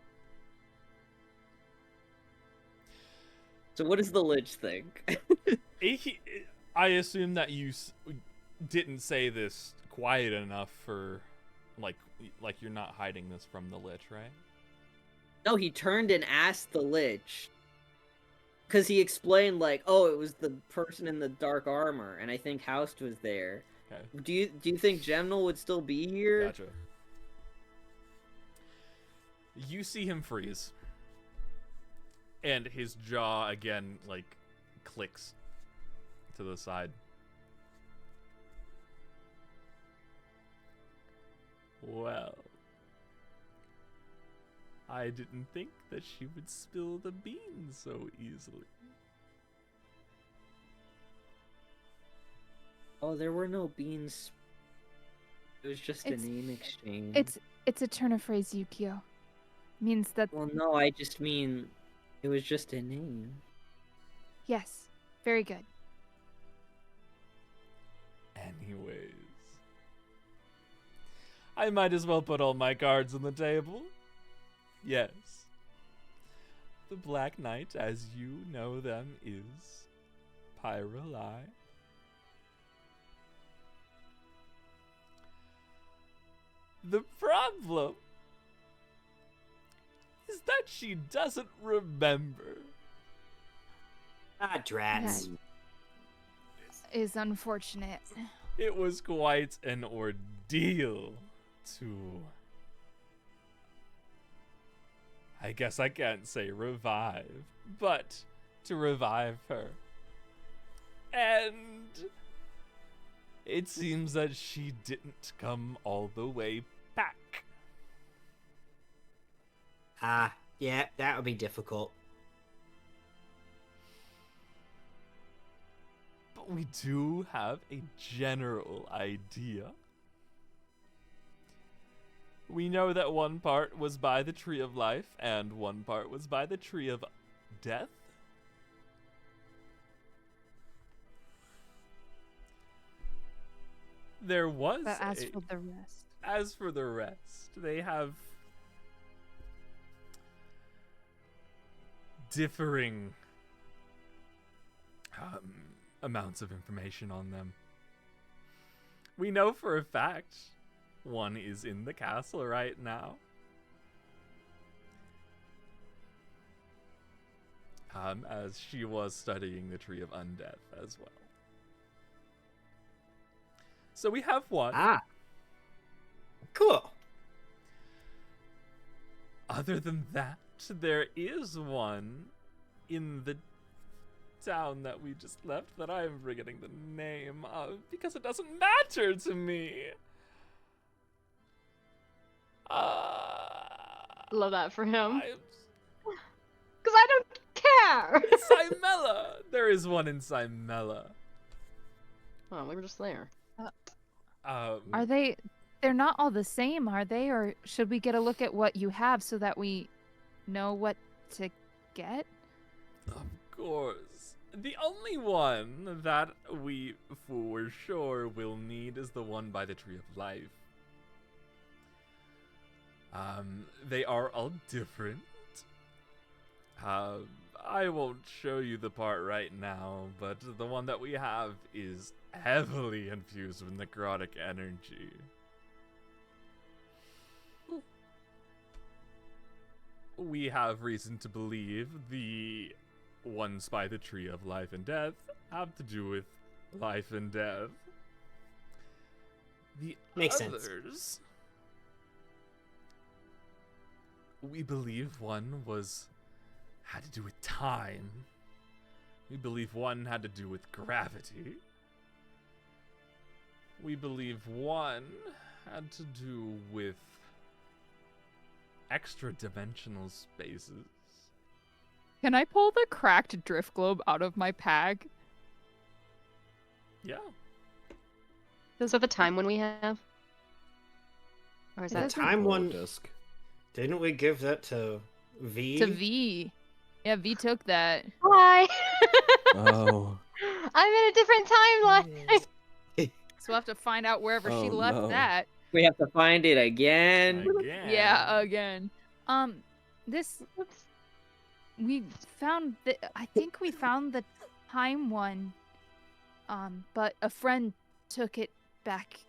So what does the Lich think? I assume that you didn't say this quiet enough for, like you're not hiding this from the Lich, right? No, he turned and asked the Lich. Because he explained, like, oh, it was the person in the dark armor, and I think Houst was there. Okay. Do you think Gemnal would still be here? Gotcha. You see him freeze. And his jaw again, like, clicks to the side. Well, I didn't think that she would spill the beans so easily. Oh, there were no beans. It was just a It's- name exchange. It's a turn of phrase, Yukio. Means that Well, no, I just mean it was just a name. yes, very good. Anyways, I might as well put all my cards on the table. Yes. The Black Knight, as you know them, is Pyrrhali. The problem is that she doesn't remember. Ah, drats. Is unfortunate. It was quite an ordeal to... I guess I can't say revive, but to revive her. And it seems that she didn't come all the way back. Ah, yeah, that would be difficult. But we do have a general idea. We know that one part was by the Tree of Life, and one part was by the Tree of Death. There was But as a- for the rest, As for the rest, they have differing amounts of information on them. We know for a fact one is in the castle right now. As she was studying the Tree of Undeath as well. So we have one. Ah. Cool. Other than that, there is one in the town that we just left that I am forgetting the name of because it doesn't matter to me. Love that for him. I'm Because I don't care. Cymela. There is one in Cymela. Oh, we were just there. are they? They're not all the same, are they? Or should we get a look at what you have so that we know what to get? Of course. The only one that we for sure will need is the one by the Tree of Life. They are all different. I won't show you the part right now, but the one that we have is heavily infused with necrotic energy. We have reason to believe the ones by the Tree of Life and Death have to do with life and death. The Makes sense. others, we believe one had to do with time. We believe one had to do with gravity. We believe one had to do with extra-dimensional spaces. Can I pull the cracked drift globe out of my pack? Yeah. Is that the time when we have? Or is It that doesn't- Time one. Disc. Didn't we give that to V? To V. Yeah, V took that. Why? Oh. I'm in a different timeline. So we'll have to find out wherever she Oh, left no. that. We have to find it again. Again. Yeah, again. This we found the. I think we found the time one. But a friend took it back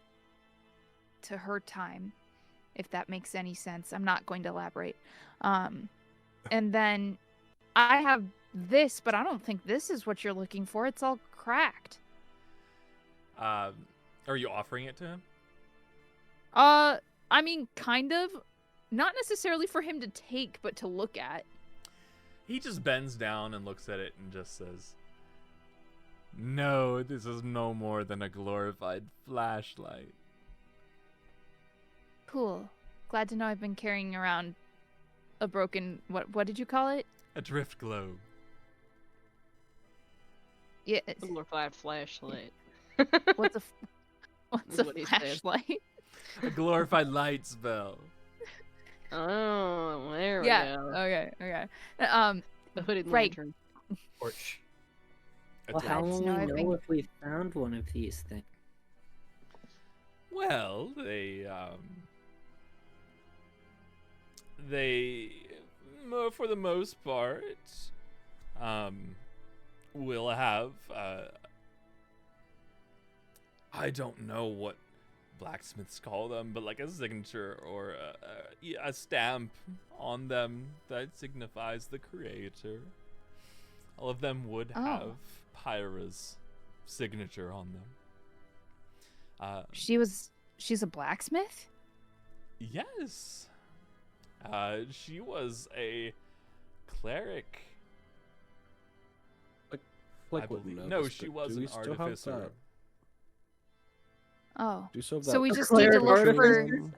to her time, if that makes any sense. I'm not going to elaborate. And then I have this, but I don't think this is what you're looking for. It's all cracked. Are you offering it to him? I mean, kind of. Not necessarily for him to take, but to look at. He just bends down and looks at it and just says, "No, this is no more than a glorified flashlight." Cool. Glad to know I've been carrying around a broken... What did you call it? A drift globe. Yeah. Glorified flashlight. What's a... What's a What he said. flashlight? A glorified light spell. Oh, there we Yeah. go. Okay. The hooded right. lantern. Torch. Well, how Glad to will know we I've know been- if we found one of these things? Well, they, for the most part, will have, I don't know what blacksmiths call them, but like a signature or a stamp on them that signifies the creator. All of them would Oh. have Pyra's signature on them. She's a blacksmith? Yes. She was a cleric. I Flick wouldn't believe. know No, this, she but was do we an still have artificer. that? Oh. Do you still have So that we just need to cleric look for... artificer?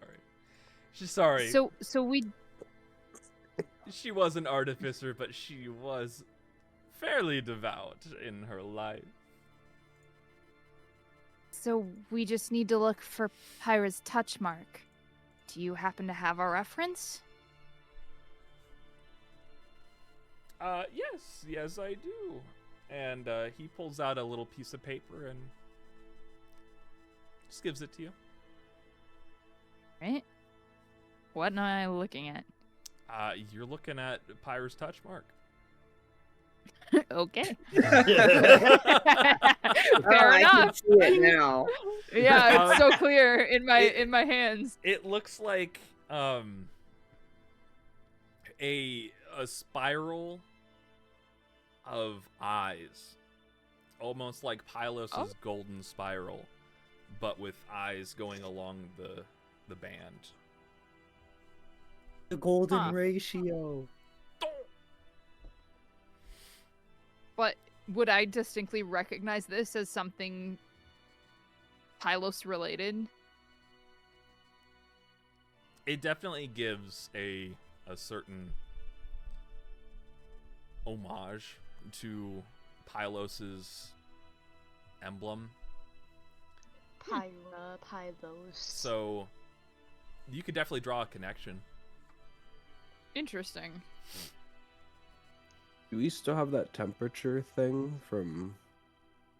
She's sorry. So we... She was an artificer, but she was fairly devout in her life. So we just need to look for Pyra's touch mark. Do you happen to have a reference? Yes, I do. And he pulls out a little piece of paper and just gives it to you. Right? What am I looking at? You're looking at Pyra's touch mark. Okay. Oh, Fair I can enough. see it now. Yeah, it's so clear in my hands. It looks like a spiral of eyes, almost like Pylos's golden spiral, but with eyes going along the band. The golden Huh. ratio. But would I distinctly recognize this as something Pylos related? It definitely gives a certain homage to Pylos's emblem. Pylos. So you could definitely draw a connection. Interesting. Do we still have that temperature thing from?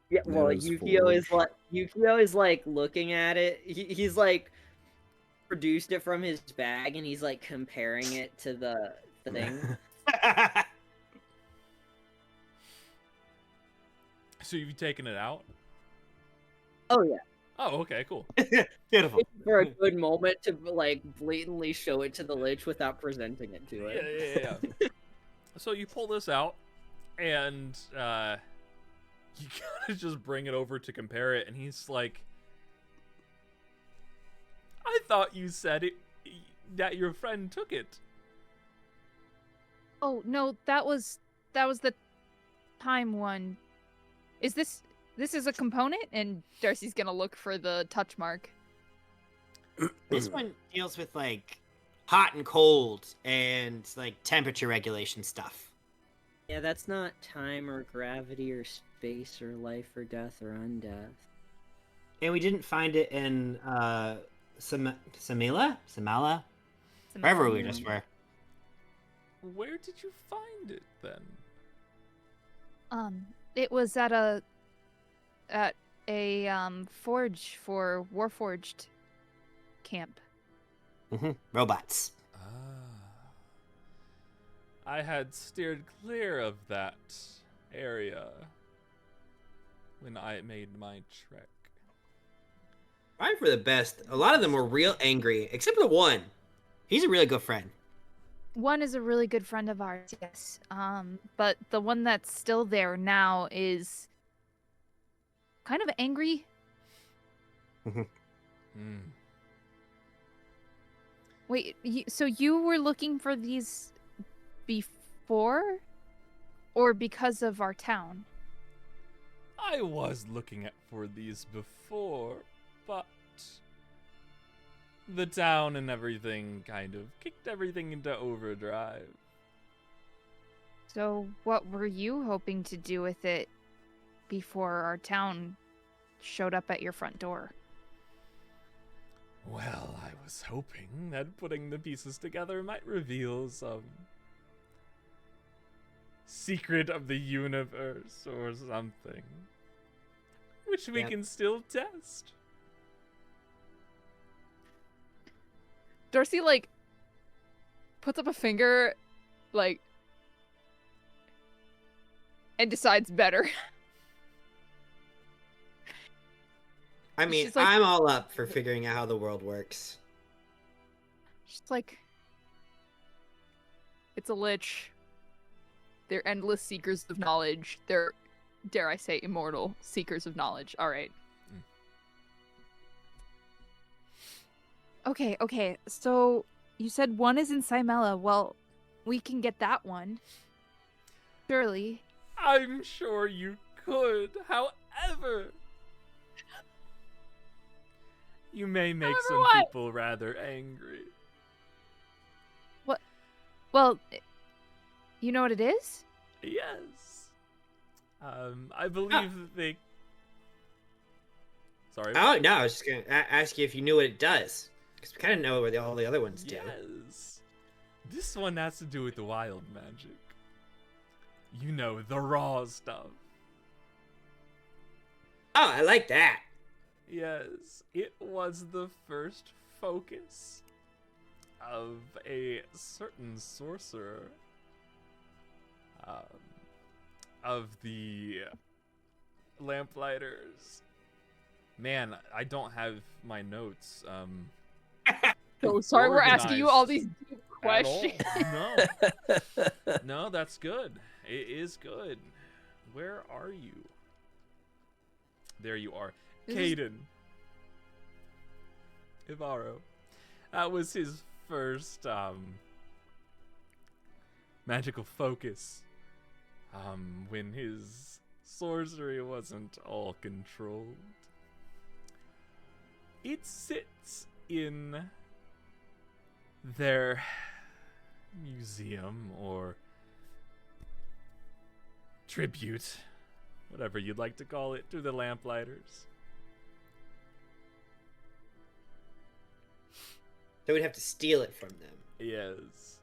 Yeah, well, Nana's Yukio is like looking at it. He's like produced it from his bag and he's like comparing it to the thing. So you've taken it out? Oh yeah. Oh, okay, cool. Beautiful. For a good moment to like blatantly show it to the Lich without presenting it to Yeah, it. yeah. So you pull this out, and you kind of just bring it over to compare it, and he's like, "I thought you said it that your friend took it." Oh no, that was the time one. Is this is a component? And Darcy's gonna look for the touch mark. This one deals with like hot and cold and like temperature regulation stuff. Yeah, that's not time or gravity or space or life or death or undeath. and we didn't find it in Samala, wherever we just were. Where did you find it then? It was at a forge for Warforged camp. Robots. I had steered clear of that area when I made my trek. Probably for the best. A lot of them were real angry, except for the one. He's a really good friend. One is a really good friend of ours, yes. But the one that's still there now is kind of angry. Wait, so you were looking for these before? Or because of our town? I was looking for these before, but the town and everything kind of kicked everything into overdrive. So what were you hoping to do with it before our town showed up at your front door? Well, I was hoping that putting the pieces together might reveal some secret of the universe or something, which we can still test. Darcy, like, puts up a finger, like, and decides better. I mean, She's like- I'm all up for figuring out how the world works. She's like, it's a lich. They're endless seekers of knowledge. They're, dare I say, immortal seekers of knowledge. All right. Okay. So you said one is in Simela. Well, we can get that one. Surely. I'm sure you could. However, you may make some what? people rather angry. What? Well, you know what it is? Yes. I believe that they... Sorry. Oh, no, I was just going to ask you if you knew what it does. Because we kind of know what all the other ones do. Yes. This one has to do with the wild magic. You know, the raw stuff. Oh, I like that. Yes, it was the first focus of a certain sorcerer of the Lamplighters. Man, I don't have my notes. So sorry, we're asking you all organized these deep at all. questions. No, that's good. It is good. Where are you? There you are. This is- Caden. Ivaro. That was his first magical focus. When his sorcery wasn't all controlled. It sits in their museum or tribute, whatever you'd like to call it, to the Lamplighters. So we'd have to steal it from them. Yes.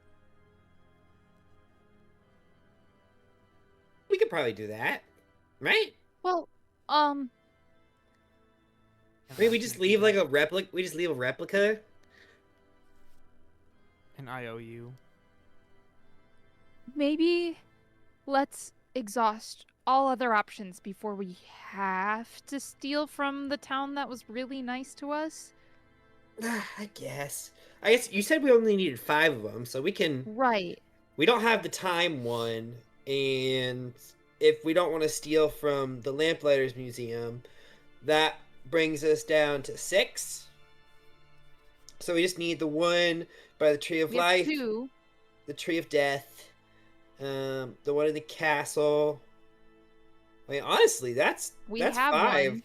We could probably do that, right? Well, I mean, we just leave like a replica. We just leave a replica. An IOU. maybe let's exhaust all other options before we have to steal from the town that was really nice to us. I guess. I guess you said we only needed 5 of them, so we can. Right. We don't have the time one, and if we don't want to steal from the Lamplighters Museum, that brings us down to 6. So we just need the one by the Tree of We have Life, 2. the Tree of Death, the one in the castle. I mean, honestly, that's We that's have 5. one.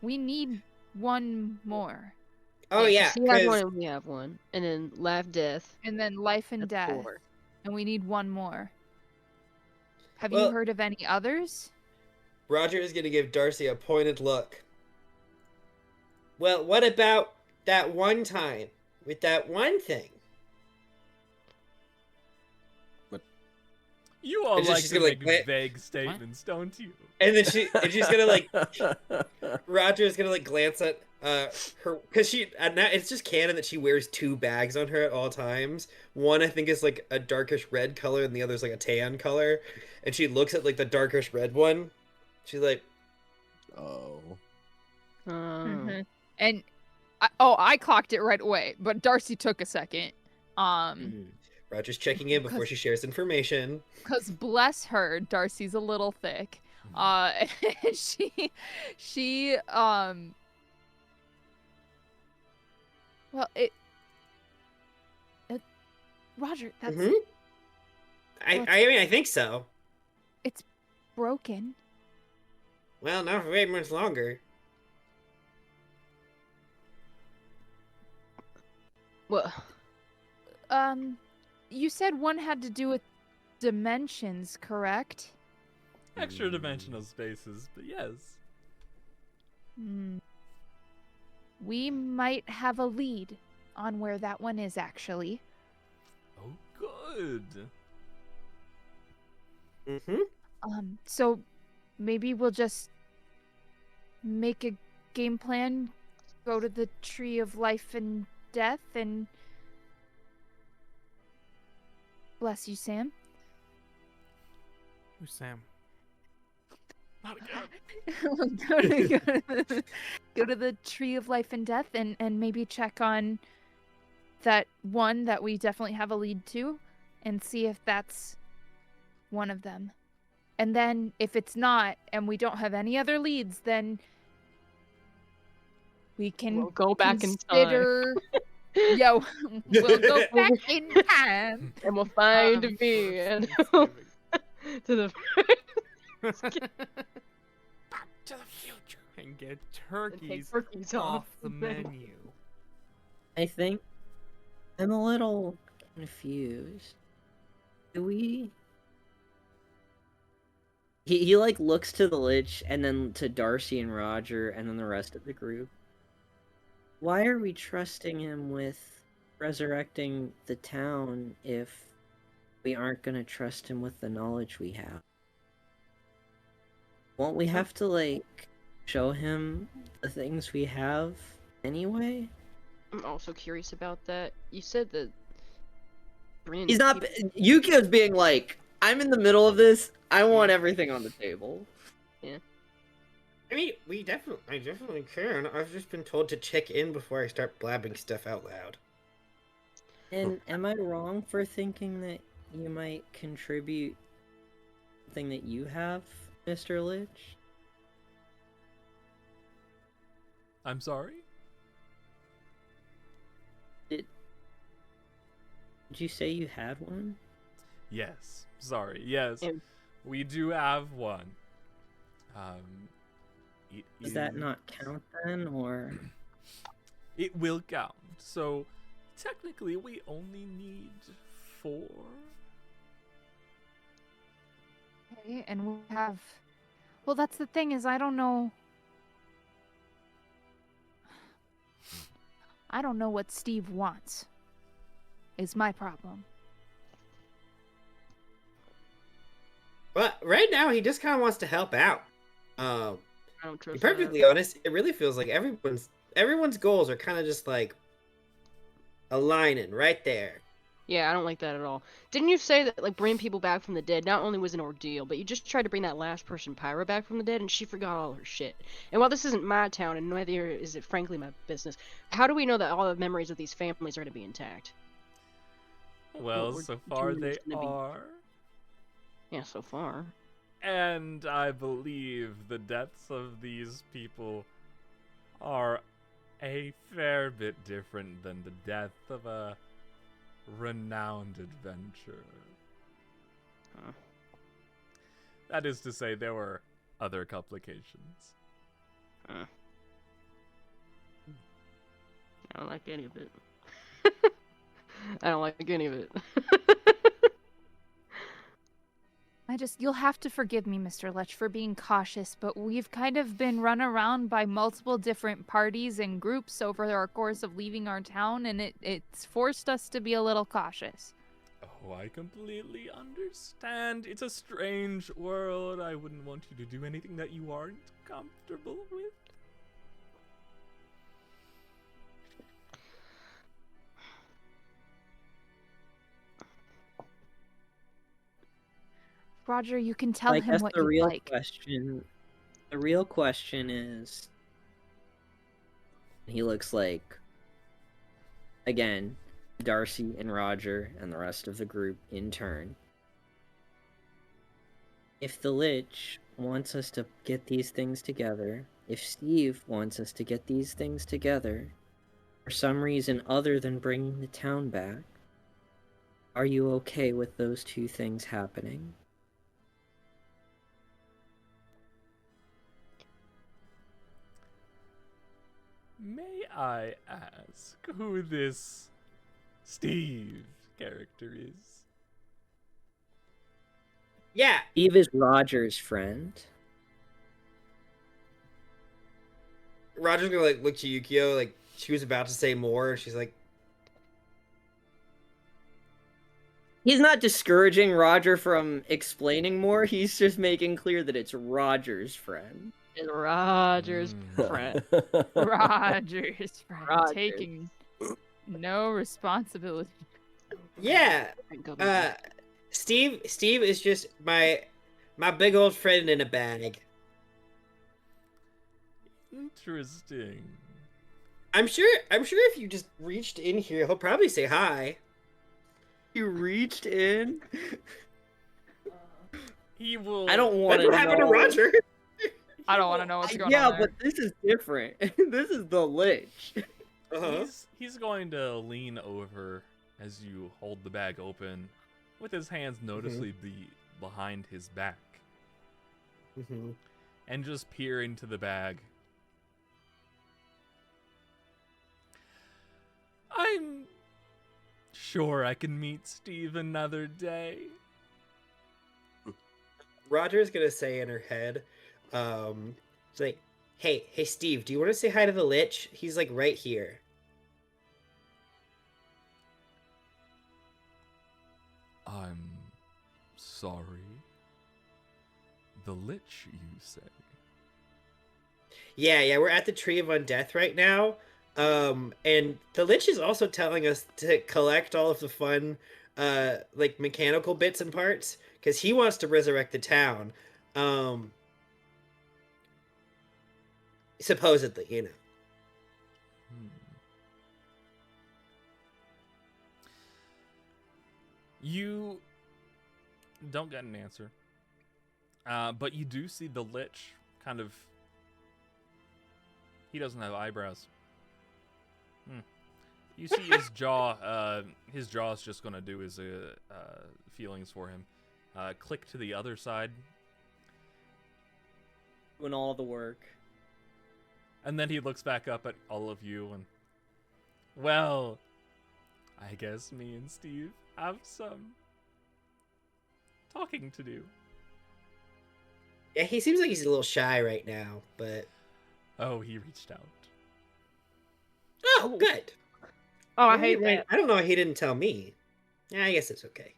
We need one more. Oh yeah, See, I 'cause- only have one, and then Laugh Death. And then life and That's death. 4. And we need one more. Have Well- you heard of any others? Roger is gonna give Darcy a pointed look. Well, what about that one time with that one thing? You all And then like she's to gonna, make like, vague statements, don't you? And then she's gonna like Roger is gonna like glance at her because it's just canon that she wears two bags on her at all times. One I think is like a darkish red color and the other's like a tan color. And she looks at like the darkish red one. She's like, Oh. Mhm. And I clocked it right away, but Darcy took a second. Roger's checking in before 'Cause- she shares information. Cause bless her, Darcy's a little thick. She well Roger, that's Mhm. I mean I think so. it's broken. Well, not for very much longer. Well, You said one had to do with dimensions, correct? Extra dimensional spaces, but yes. We might have a lead on where that one is actually. Oh, good. So maybe we'll just make a game plan, go to the tree of life and death, and bless you, Sam. Who's Sam? Not again. go to the tree of life and death, and maybe check on that one that we definitely have a lead to, and see if that's one of them. And then if it's not, and we don't have any other leads, then we can we'll go back in time. consider. Yo, we'll go back in time. And we'll find First me and Thanksgiving. to the Back to the future. And get take turkeys turkeys off the menu. I think I'm a little confused. Do we? He like looks to the Lich and then to Darcy and Roger and then the rest of the group. Why are we trusting him with resurrecting the town if we aren't gonna trust him with the knowledge we have? Won't we have to like show him the things we have anyway? I'm also curious about that. You said that Bryn He's not. people- Yukio's being like, I'm in the middle of this. I want everything on the table. I mean, I definitely can. I've just been told to check in before I start blabbing stuff out loud. And am I wrong for thinking that you might contribute something that you have, Mr. Lich? I'm sorry? Did you say you had one? Yes. Sorry. Yes. And- We do have one. It Does that is- not count then, or? It will count. So, technically, we only need 4. Okay, and we have. Well, that's the thing is I don't know. I don't know what Steve wants. Is my problem. But right now, he just kind of wants to help out. I don't To be trust perfectly honest, it really feels like everyone's goals are kind of just like aligning right there. Yeah, I don't like that at all. Didn't you say that like bringing people back from the dead not only was an ordeal, but you just tried to bring that last person Pyra back from the dead and she forgot all her shit. And while this isn't my town and neither is it frankly my business, how do we know that all the memories of these families are going to be intact? Well, we're so far determined they it's gonna be- are. Yeah, so far. And I believe the deaths of these people are a fair bit different than the death of a renowned adventurer. Huh. That is to say, there were other complications. I don't like any of it. I don't like any of it. You'll have to forgive me, Mr. Lech, for being cautious, but we've kind of been run around by multiple different parties and groups over our course of leaving our town, and it's forced us to be a little cautious. Oh, I completely understand. It's a strange world. I wouldn't want you to do anything that you aren't comfortable with. Roger, you can tell I him guess what the you'd real like. question is, he looks like, again, Darcy and Roger and the rest of the group in turn. If the Lich wants us to get these things together, if Steve wants us to get these things together, for some reason other than bringing the town back, are you okay with those two things happening? May I ask who this Steve character is? Yeah. Steve is Roger's friend. Roger's gonna like look to Yukio like she was about to say more. She's like, He's not discouraging Roger from explaining more. He's just making clear that it's Roger's friend. And Roger's Mm. friend. Roger's friend, Roger. taking no responsibility. yeah. Steve is just my big old friend in a bag. Interesting. I'm sure if you just reached in here, he'll probably say hi. You reached in? He will. I don't want That's to what happened to know. Roger. I don't want to know what's going Yeah, on there. but this is different. This is the Lich. Uh-huh. He's going to lean over as you hold the bag open, with his hands noticeably behind his back, Mm-hmm. and just peer into the bag. I'm sure I can meet Steve another day. Roger's gonna say in her head, she's like, hey Steve, do you want to say hi to the Lich? He's like right here. I'm sorry. The Lich, you say? Yeah, we're at the Tree of Undeath right now. And the Lich is also telling us to collect all of the fun, like mechanical bits and parts, because he wants to resurrect the town. Supposedly, you know. You don't get an answer. But you do see the Lich kind of... He doesn't have eyebrows. You see his jaw, his jaw's just going to do his feelings for him. Click to the other side. Doing all the work. And then he looks back up at all of you and... Well, I guess me and Steve have some talking to do. Yeah, he seems like he's a little shy right now, but... Oh, he reached out. Oh, good. Oh, I hate that. I don't know why he didn't tell me. Yeah, I guess it's okay.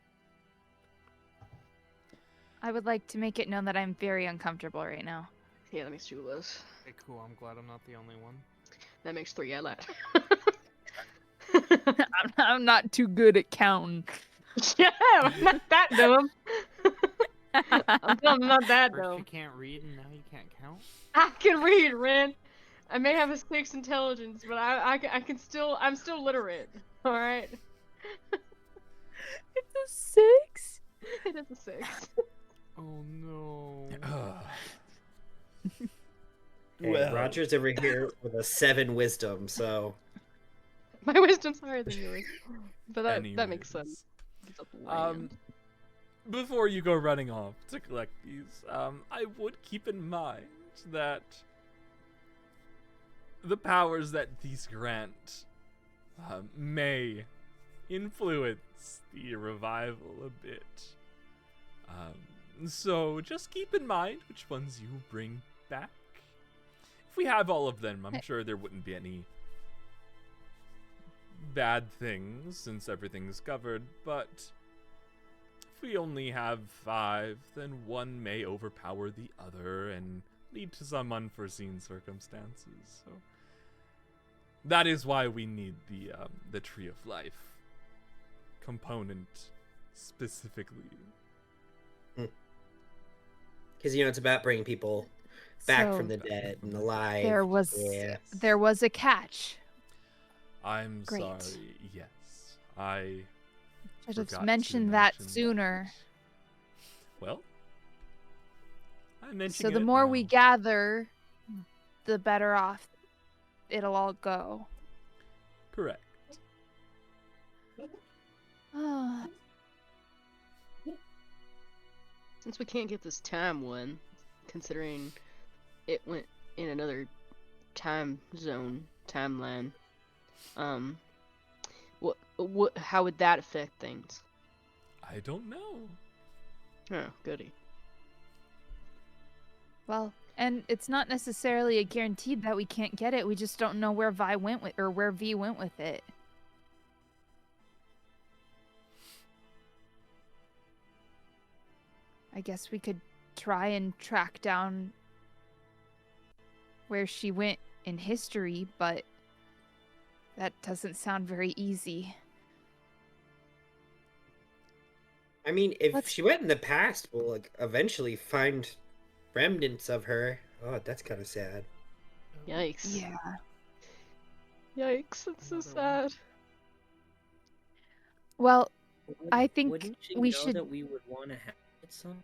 I would like to make it known that I'm very uncomfortable right now. Yeah, that makes 2 of us. Okay, cool. I'm glad I'm not the only one. That makes 3. I lied. I'm not too good at counting. Yeah, I'm not that dumb. I'm not that First you dumb. can't read and now you can't count? I can read, Ren. I may have a 6 intelligence, but I can still, I'm still literate. All right. It's a 6? It is a 6. Oh no. Well, Roger's over here with a 7 wisdom, so... My wisdom's higher than yours, but that makes sense. Anyways, It's a land. before you go running off to collect these, I would keep in mind that the powers that these grant may influence the revival a bit. So just keep in mind which ones you bring back. If we have all of them, I'm sure there wouldn't be any bad things since everything's covered, but if we only have 5, then one may overpower the other and lead to some unforeseen circumstances. So that is why we need the Tree of Life component specifically. Because it's about bringing people back So, from the dead and alive. There was Yeah. there was a catch. I'm Great. sorry. Yes, I Should forgot have to mentioned that mention sooner. Well, I mentioned So the more we gather, the better off it'll all go. Correct. Ah, Since we can't get this time one, considering it went in another time zone, timeline, how would that affect things? I don't know. Oh, goody. well, and it's not necessarily a guaranteed that we can't get it. We just don't know where Vi went with, or where V went with it. I guess we could try and track down where she went in history, but that doesn't sound very easy. I mean, if Let's- she went in the past, we'll eventually find remnants of her. Oh, that's kind of sad. Yikes. Yeah. Yikes, that's so Another one. sad. Well, I think Wouldn't you we know should- that we would want to have it some?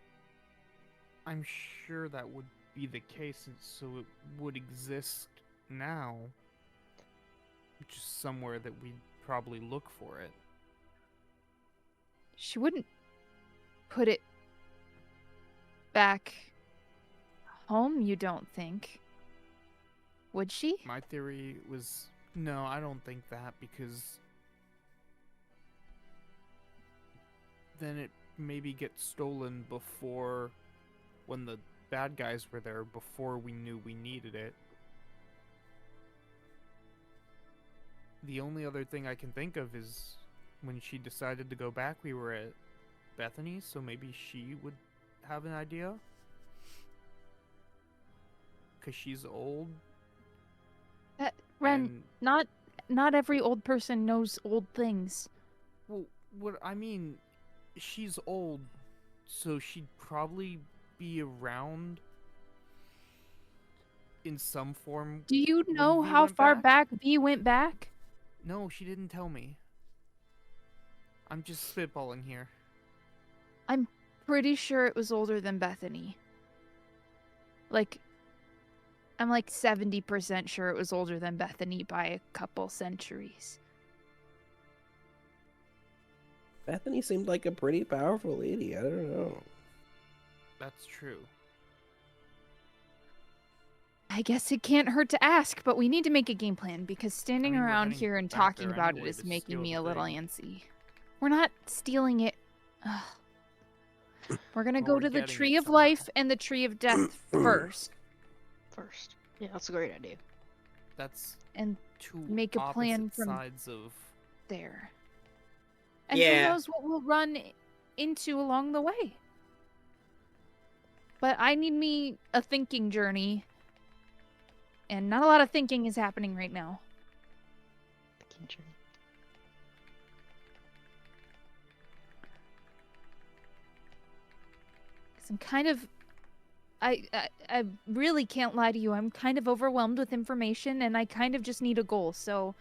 I'm sure that would be the case, and so it would exist now. Just somewhere that we'd probably look for it. she wouldn't put it back home, you don't think? Would she? My theory was no, I don't think that, because then it maybe gets stolen before, when the bad guys were there, before we knew we needed it. The only other thing I can think of is when she decided to go back, we were at Bethany, so maybe she would have an idea. Because she's old. Ren, and not every old person knows old things. Well, what I mean, she's old, so she'd probably be around in some form. Do you when know V how went far back? back V went back? No, she didn't tell me. I'm just spitballing here. Pretty sure it was older than Bethany. I'm like 70% sure it was older than Bethany by a couple centuries. Bethany seemed like a pretty powerful lady. I don't know. That's true. I guess it can't hurt to ask, but we need to make a game plan because standing we're around heading here and back talking there about it anyway is to making steal me the a little thing. antsy. We're not stealing it. Ugh. We're gonna Well, go we're to the getting Tree it of somehow. Life and the Tree of Death first, First. Yeah, that's a great idea. That's and two make a plan opposite from- sides of. there. And who Yeah. knows what we'll run into along the way. But I need me a thinking journey. And not a lot of thinking is happening right now. The kitchen. I'm kind of I really can't lie to you. I'm kind of overwhelmed with information and I kind of just need a goal. So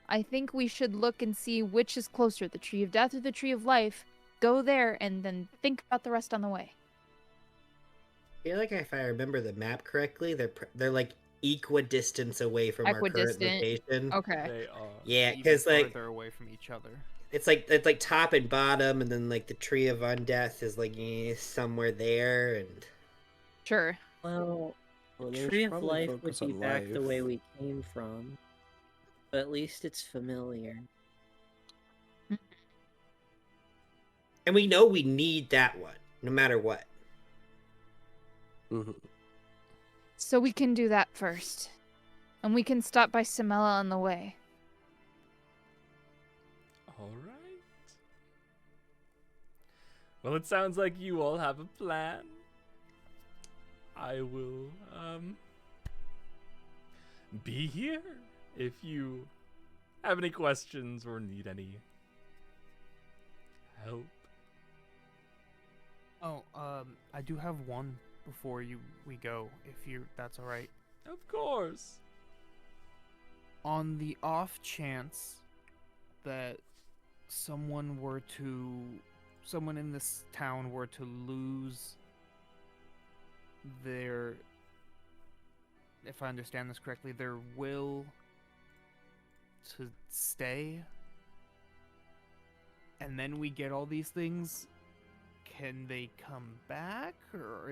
I think we should look and see which is closer, the Tree of Death or the Tree of Life. Go there and then think about the rest on the way. I feel like if I remember the map correctly, they're like equidistance away from our current Equidistant. location. Okay. They are. Yeah, even because like farther away from each other. it's like top and bottom, and then like the Tree of Undeath is like somewhere there, and Sure. Well, Well, they Tree should of probably Life would focus be on back the life. way we came from. But at least it's familiar. we know we need that one no matter what. Mhm. So we can do that first. And we can stop by Samela on the way. All right. Well, it sounds like you all have a plan. I will, be here if you have any questions or need any help. Oh, I do have one before we go, if that's all right. Of course. On the off chance that someone in this town were to lose their, if I understand this correctly, their will to stay, and then we get all these things, can they come back, or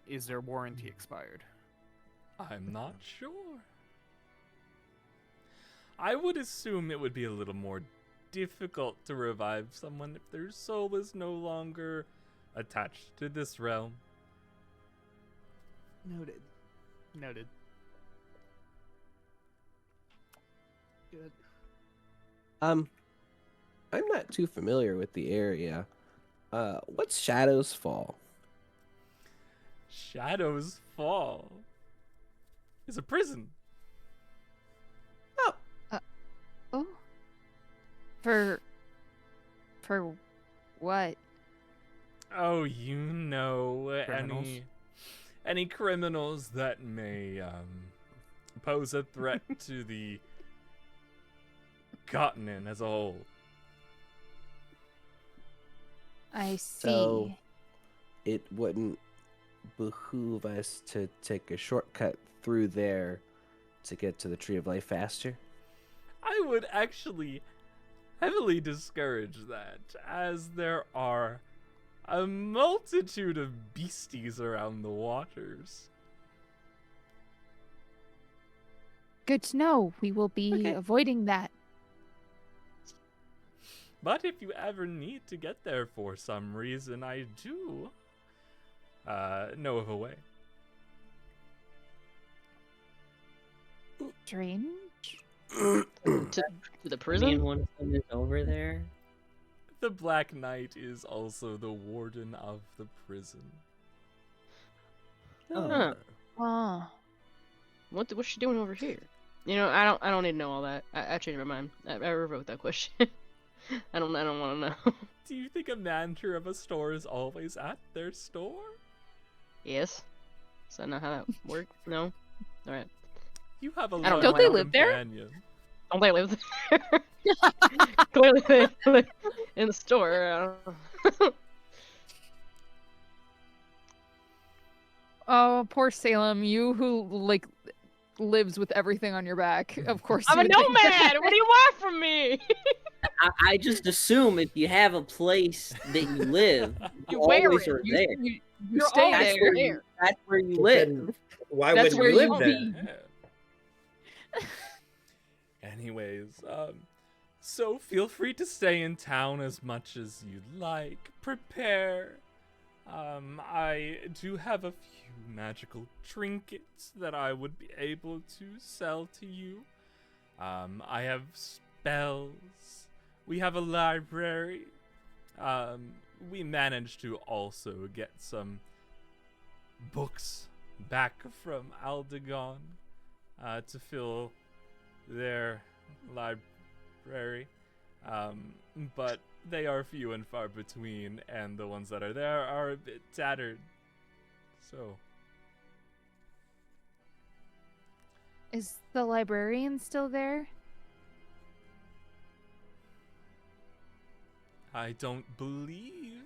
is their warranty expired? I'm not sure. I would assume it would be a little more difficult to revive someone if their soul is no longer attached to this realm. Noted. Good. I'm not too familiar with the area. What's Shadows Fall? Shadows Fall is a prison. Oh. For what? Oh, you know, Criminals? any criminals that may pose a threat to the continent as a whole. I see. So it wouldn't behoove us to take a shortcut through there to get to the Tree of Life faster? I would actually heavily discourage that, as there are a multitude of beasties around the waters. Good to know. We will be Okay. avoiding that. But if you ever need to get there for some reason, I do know of a way. Strange. To the I prison? mean, one of them is over there. The Black Knight is also the warden of the prison. Huh. Oh. What's she doing over here? You know, I don't need to know all that. I changed my mind. I revoked that question. I don't want to know. Do you think a manager of a store is always at their store? Yes. Is that not how that works? No. All right. You have a I don't large know. Don't they live there? companion. Don't they live there? Clearly they live in the store. I don't know. Oh, poor Salem, you who lives with everything on your back. Of course. I'm you a would think that. nomad. What do you want from me? I just assume if you have a place that you live, you wear always it. are You, there. you stay That's there. where you, that's where you live. Why That's would where you you live there? be. Yeah. Anyways, so feel free to stay in town as much as you'd like. Prepare. I do have a few magical trinkets that I would be able to sell to you. I have spells. We have a library. We managed to also get some books back from Aldegon to fill their library. But they are few and far between, and the ones that are there are a bit tattered. So, Is the librarian still there? I don't believe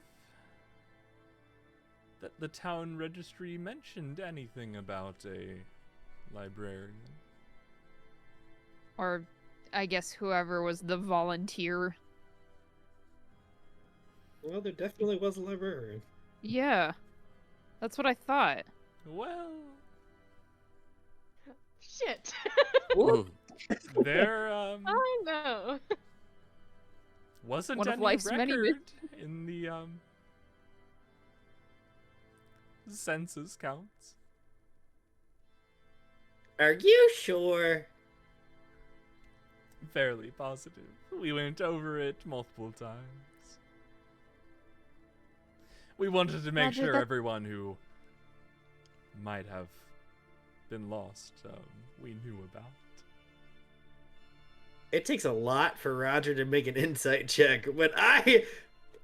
that the town registry mentioned anything about a librarian. Or I guess whoever was the volunteer. Well, there definitely was a librarian. Yeah. That's what I thought. Well, Shit. there I know. wasn't One of any life's many record in the census counts. Are you sure? Fairly positive. We went over it multiple times. We wanted to make Roger, sure that- everyone who might have been lost, we knew about. It takes a lot for Roger to make an insight check, but I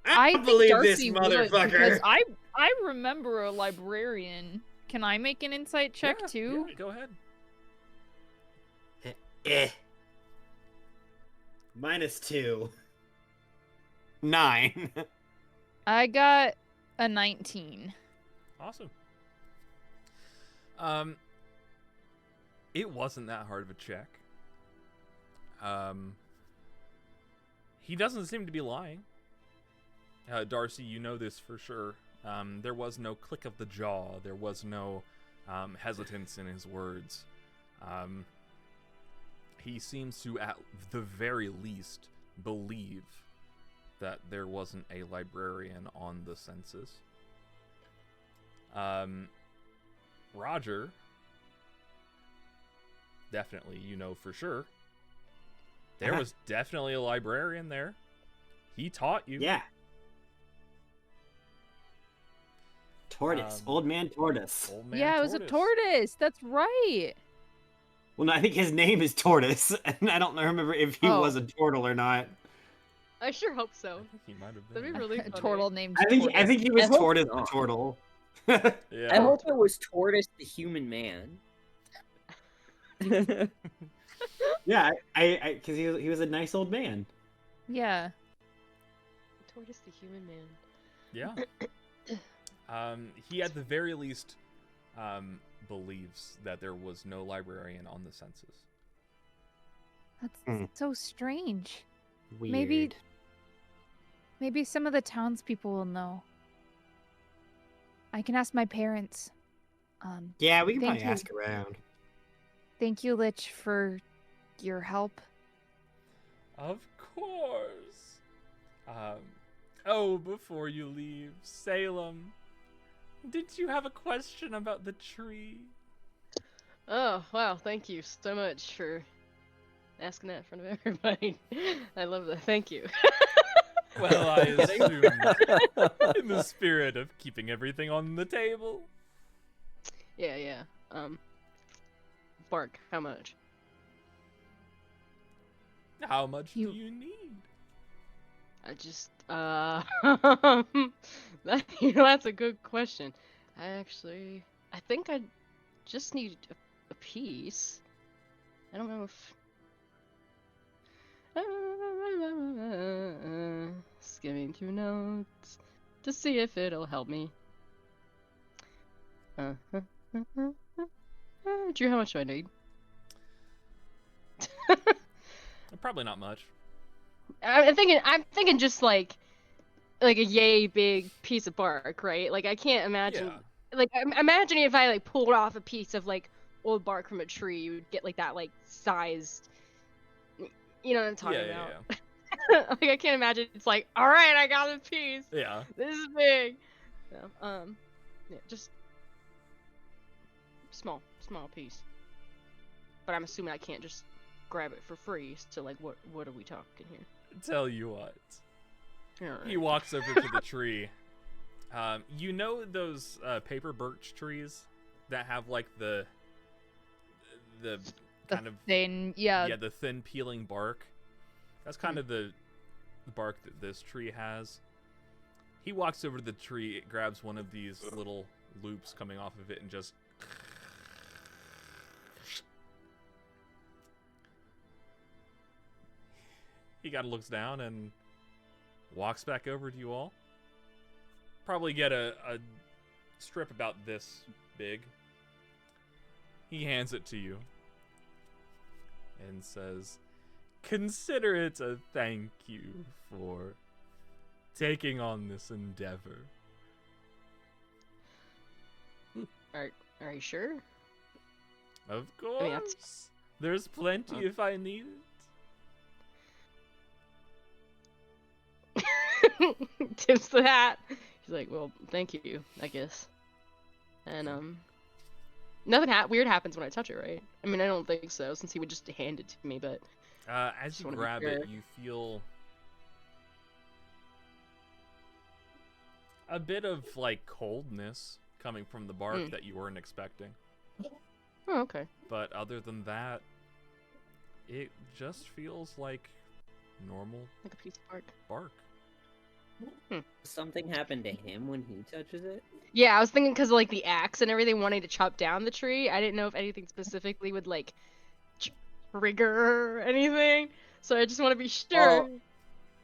I don't think believe Darcy this would, motherfucker. because I remember a librarian. Can I make an insight check Yeah, too? yeah, go ahead. -2. 9. I got a 19. Awesome. It wasn't that hard of a check. He doesn't seem to be lying. Darcy, you know this for sure. There was no click of the jaw. There was no hesitance in his words. He seems to, at the very least, believe that there wasn't a librarian on the census. Roger, definitely, you know for sure. There was definitely a librarian there. He taught you. Yeah. Tortoise. Old man Tortoise. Old man Yeah, it was a tortoise. That's right. Well, no, I think his name is Tortoise, and I don't remember if he was a turtle or not. I sure hope so. I think he might have That'd been. be really A funny. turtle named I think he was I hope Tortoise the not. turtle. Yeah. I hope it was Tortoise the human man. Yeah, I because he was a nice old man. Yeah. Tortoise the human man. Yeah. He at the very least believes that there was no librarian on the census. That's so strange. Weird. Maybe some of the townspeople will know. I can ask my parents. Yeah, we can Thank probably you. ask around. Thank you, Lich, for your help. Of course. Oh, before you leave, Salem, did you have a question about the tree? Oh, wow, thank you so much for asking that in front of everybody. I love that. Thank you. Well, I assumed in the spirit of keeping everything on the table. Yeah. Bark, how much? How much You- do you need? I just, that's a good question. I think I just need a piece. I don't know if... Skimming through notes to see if it'll help me. Drew, how much do I need? Probably not much. I'm thinking just like a yay big piece of bark, right? Like I can't imagine. Yeah. Like I'm imagining if I like pulled off a piece of like old bark from a tree, you would get like that like sized. You know what I'm talking about? Yeah. Like I can't imagine it's like, all right, I got a piece. Yeah. This is big. So, yeah, just small piece. But I'm assuming I can't just grab it for free. So like, what are we talking here? Tell you what. Alright. He walks over to the tree. You know those paper birch trees that have like the kind of Thin, the thin peeling bark. That's kind of the bark that this tree has. He walks over to the tree, grabs one of these little loops coming off of it, and just he kind of looks down and walks back over to you all. Probably get a strip about this big. He hands it to you and says, "Consider it a thank you for taking on this endeavor." Are you sure? Of course. mean, that's- There's plenty if I need it. Tips the hat. He's like, well, thank you, I guess. And nothing weird happens when I touch it, right? I mean, I don't think so, since he would just hand it to me. But As Just you wanna be grab sure. it, you feel a bit of like coldness coming from the bark that you weren't expecting. oh, okay. But other than that, it just feels like normal Like a piece of bark. bark. Something happened to him when he touches it? Yeah, I was thinking because of like the axe and everything, wanting to chop down the tree. I didn't know if anything specifically would like trigger anything. So I just want to be sure. Well,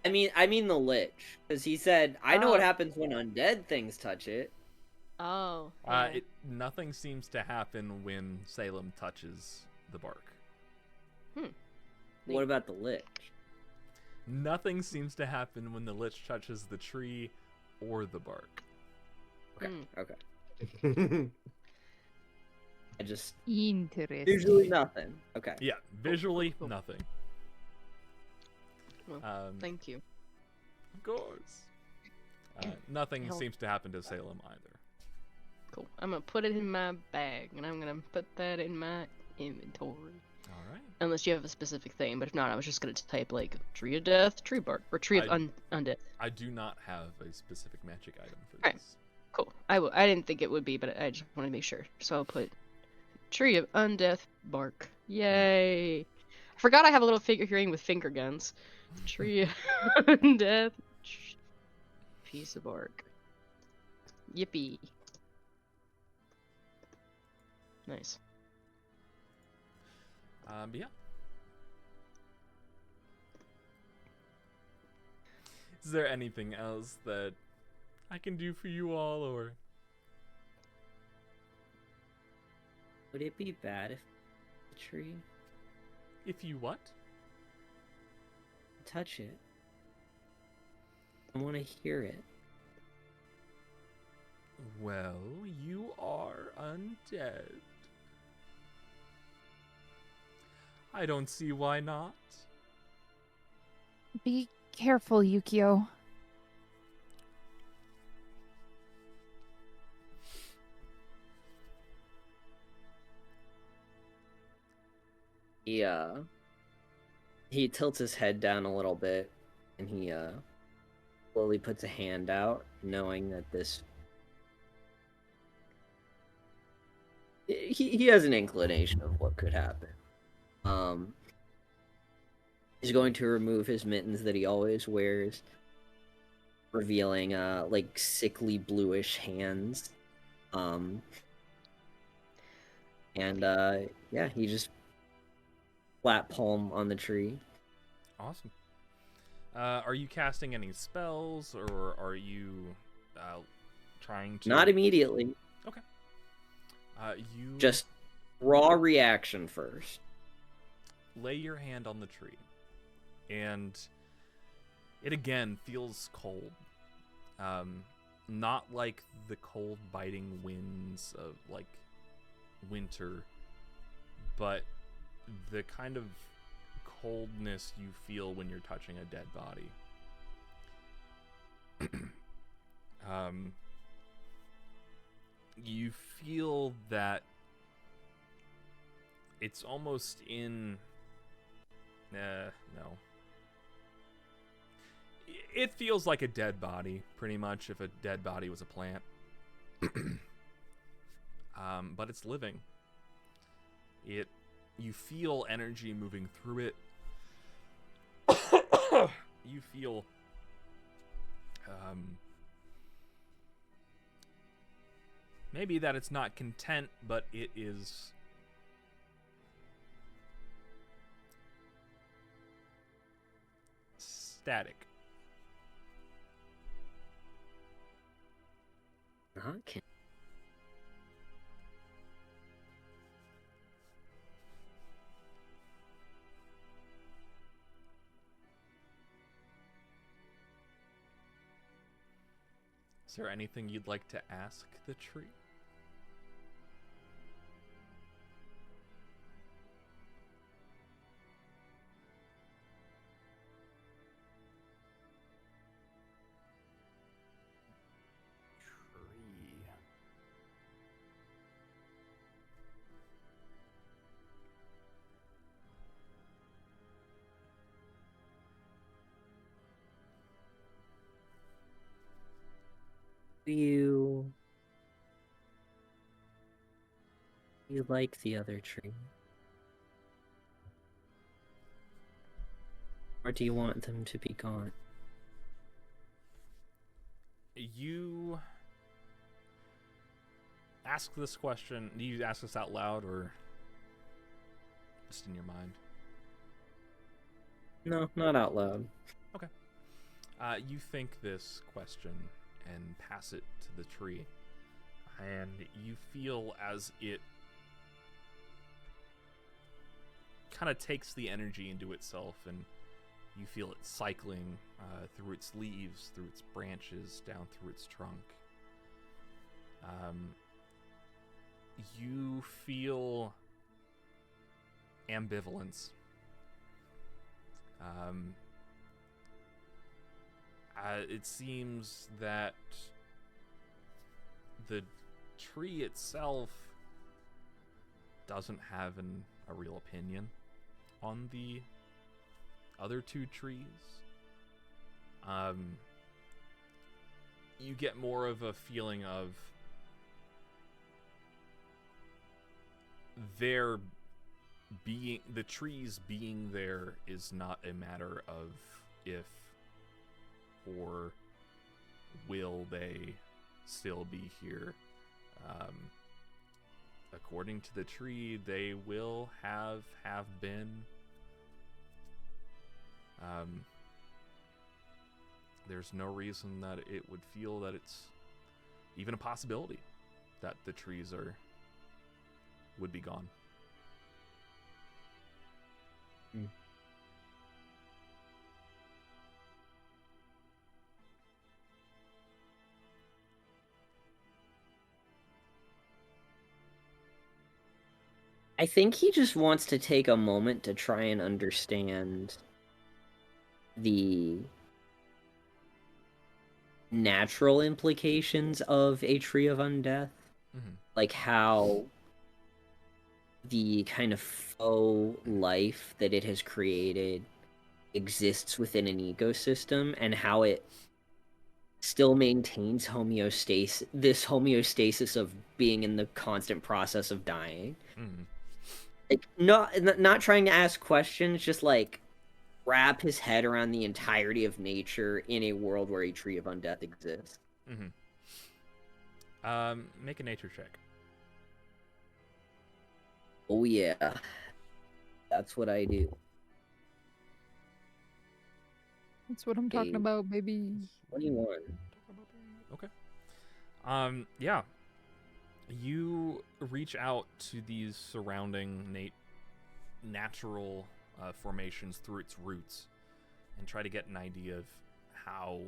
I mean the lich, because he said, "I know what Oh. happens when undead things touch it." Oh. Yeah. Nothing seems to happen when Salem touches the bark. What about the lich? Nothing seems to happen when the lich touches the tree or the bark. Okay, okay. I just Interesting. usually nothing. Okay. Yeah, visually, cool. nothing. Well, thank you. Of course. Nothing Hell. seems to happen to Salem either. Cool. I'm gonna put it in my bag, and I'm gonna put that in my inventory. All right. Unless you have a specific thing, but if not, I was just gonna type like tree of death, tree bark, or tree of undeath. I do not have a specific magic item for Alright. this. Cool. I didn't think it would be, but I just want to make sure. So I'll put tree of undeath bark. Yay! I forgot I have a little figurine with finger guns. Tree of undeath piece of bark. Yippee! Nice. But yeah. Is there anything else that I can do for you all, or Would it be bad if the tree if you what? touch it? I want to hear it. Well, you are undead. I don't see why not. Be careful, Yukio. He tilts his head down a little bit, and he slowly puts a hand out, knowing that this. He has an inclination of what could happen. He's going to remove his mittens that he always wears, revealing like sickly bluish hands. And yeah, he just flat palm on the tree. Awesome. Are you casting any spells, or are you trying to? Not immediately. Okay. You Just raw reaction first. lay your hand on the tree, and it again feels cold. Not like the cold biting winds of like winter, but the kind of coldness you feel when you're touching a dead body. You feel that it's almost in no. It feels like a dead body, pretty much, if a dead body was a plant. But it's living. You feel energy moving through it. You feel maybe that it's not content, but it is static. Okay. Is there anything you'd like to ask the tree? You like the other tree? Or do you want them to be gone? You ask this question. Do you ask this out loud or just in your mind? No, not out loud. Okay. You think this question and pass it to the tree, and you feel as it kind of takes the energy into itself, and you feel it cycling through its leaves, through its branches, down through its trunk. You feel ambivalence. It seems that the tree itself doesn't have a real opinion on the other two trees. You get more of a feeling of the trees being there is not a matter of if or will they still be here. According to the tree, they will have been. There's no reason that it would feel that it's even a possibility that the trees would be gone. I think he just wants to take a moment to try and understand the natural implications of a tree of undeath. Mm-hmm. Like how the kind of faux life that it has created exists within an ecosystem, and how it still maintains homeostasis of being in the constant process of dying. Mm-hmm. Like not trying to ask questions, just like wrap his head around the entirety of nature in a world where a tree of undeath exists. Mm-hmm. Make a nature check. Oh yeah, that's what I do. That's what I'm talking about, baby. 21. Okay. Yeah. You reach out to these surrounding natural formations through its roots and try to get an idea of how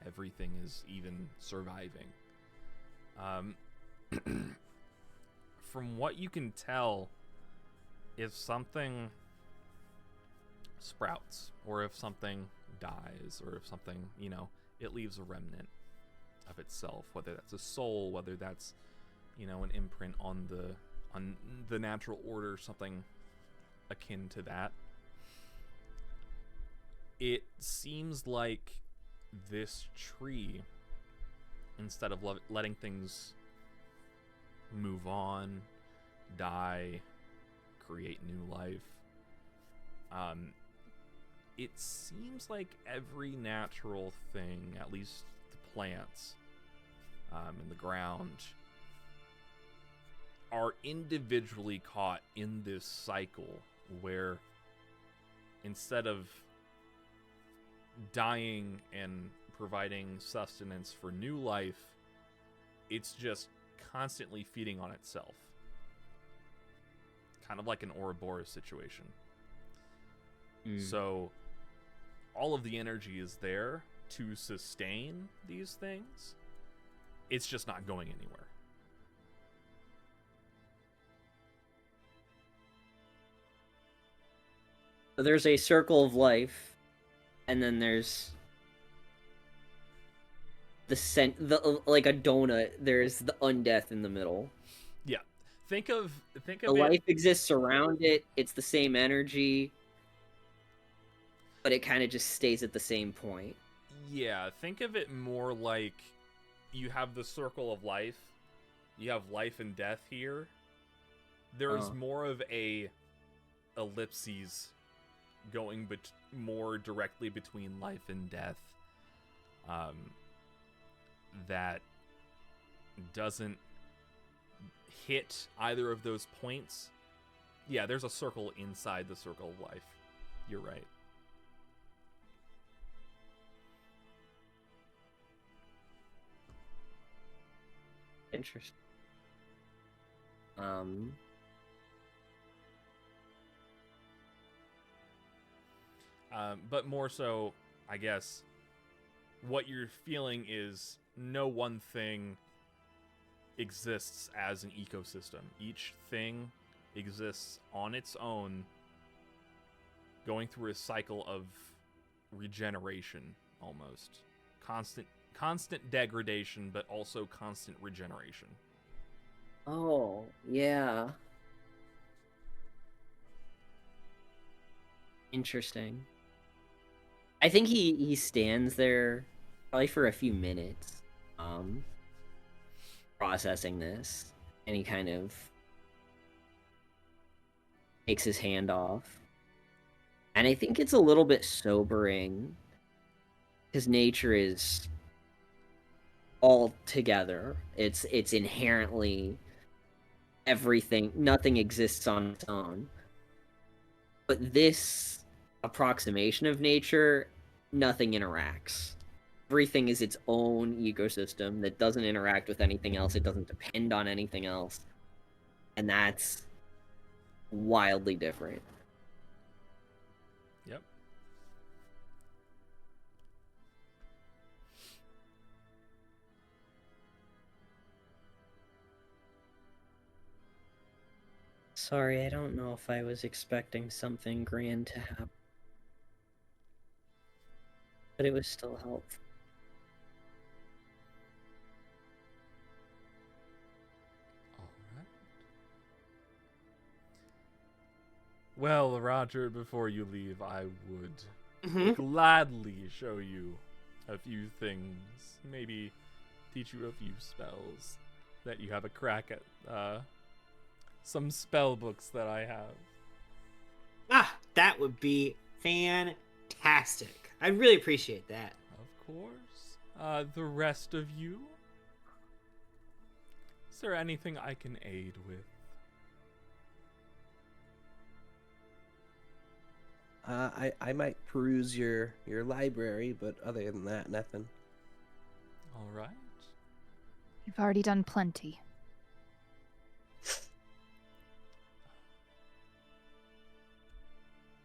everything is even surviving. From what you can tell, if something sprouts, or if something dies, or if something, it leaves a remnant of itself, whether that's a soul, whether that's, an imprint on the natural order, something akin to that. It seems like this tree, instead of letting things move on, die, create new life, it seems like every natural thing, at least the plants in the ground, are individually caught in this cycle where instead of dying and providing sustenance for new life, it's just constantly feeding on itself. Kind of like an Ouroboros situation. So all of the energy is there to sustain these things. It's just not going anywhere. So there's a circle of life, and then there's like a donut. There's the undeath in the middle. Yeah, think of the life exists around it. It's the same energy, but it kind of just stays at the same point. Yeah, think of it more like you have the circle of life. You have life and death here. There is more of a ellipses going more directly between life and death. That doesn't hit either of those points. Yeah, there's a circle inside the circle of life. You're right. Interesting. But more so, I guess, what you're feeling is no one thing exists as an ecosystem. Each thing exists on its own, going through a cycle of regeneration, almost. Constant degradation, but also constant regeneration. Oh, yeah. Interesting. I think he stands there probably for a few minutes, processing this, and he kind of takes his hand off. And I think it's a little bit sobering, because nature is all together. It's inherently everything. Nothing exists on its own. But this approximation of nature, nothing interacts. Everything is its own ecosystem that doesn't interact with anything else. It doesn't depend on anything else. And that's wildly different. Yep. Sorry, I don't know if I was expecting something grand to happen. But it was still helpful. Alright. Well, Roger, before you leave, I would gladly show you a few things. Maybe teach you a few spells that you have a crack at. Some spell books that I have. Ah, that would be fantastic. I'd really appreciate that. Of course. The rest of you? Is there anything I can aid with? I might peruse your library, but other than that, nothing. All right. You've already done plenty.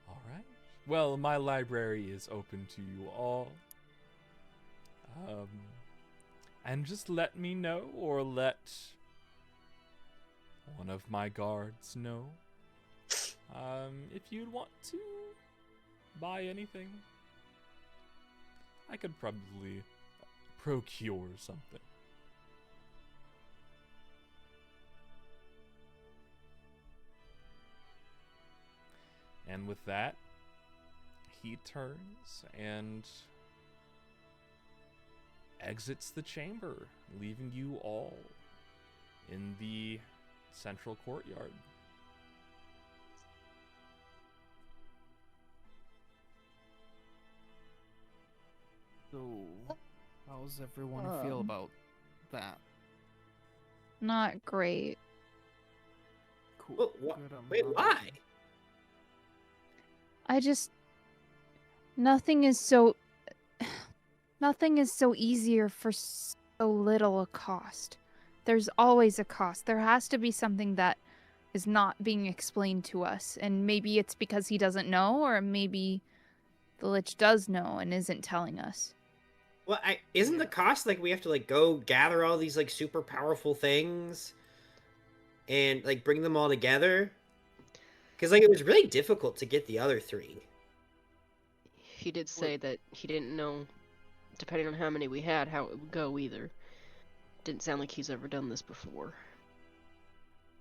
All right. Well, my library is open to you all. And just let me know, or let one of my guards know, if you'd want to buy anything. I could probably procure something. And with that, he turns and exits the chamber, leaving you all in the central courtyard. So, how's everyone feel about that? Not great. Cool. Well, Good, wait, why? Nothing is so easier for so little a cost. There's always a cost. There has to be something that is not being explained to us, and maybe it's because he doesn't know, or maybe the Lich does know and isn't telling us. Well, isn't the cost like we have to like go gather all these like super powerful things and like bring them all together? Because like it was really difficult to get the other three. He did say that he didn't know, depending on how many we had, how it would go either. Didn't sound like he's ever done this before.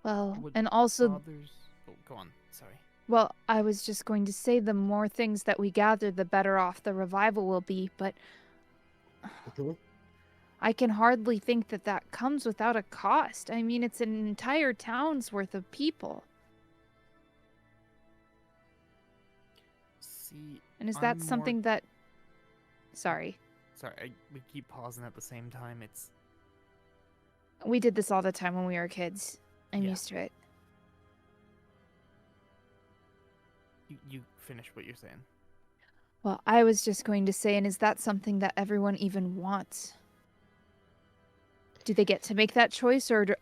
Well, Would and also, fathers... Oh, go on. Sorry. well, I was just going to say the more things that we gather, the better off the revival will be, but I can hardly think that that comes without a cost. I mean, it's an entire town's worth of people. See, And is I'm that more- something that... Sorry. Sorry, we keep pausing at the same time. It's We did this all the time when we were kids. I'm Yeah. used to it. you finish what you're saying. Well, I was just going to say, and is that something that everyone even wants? Do they get to make that choice, or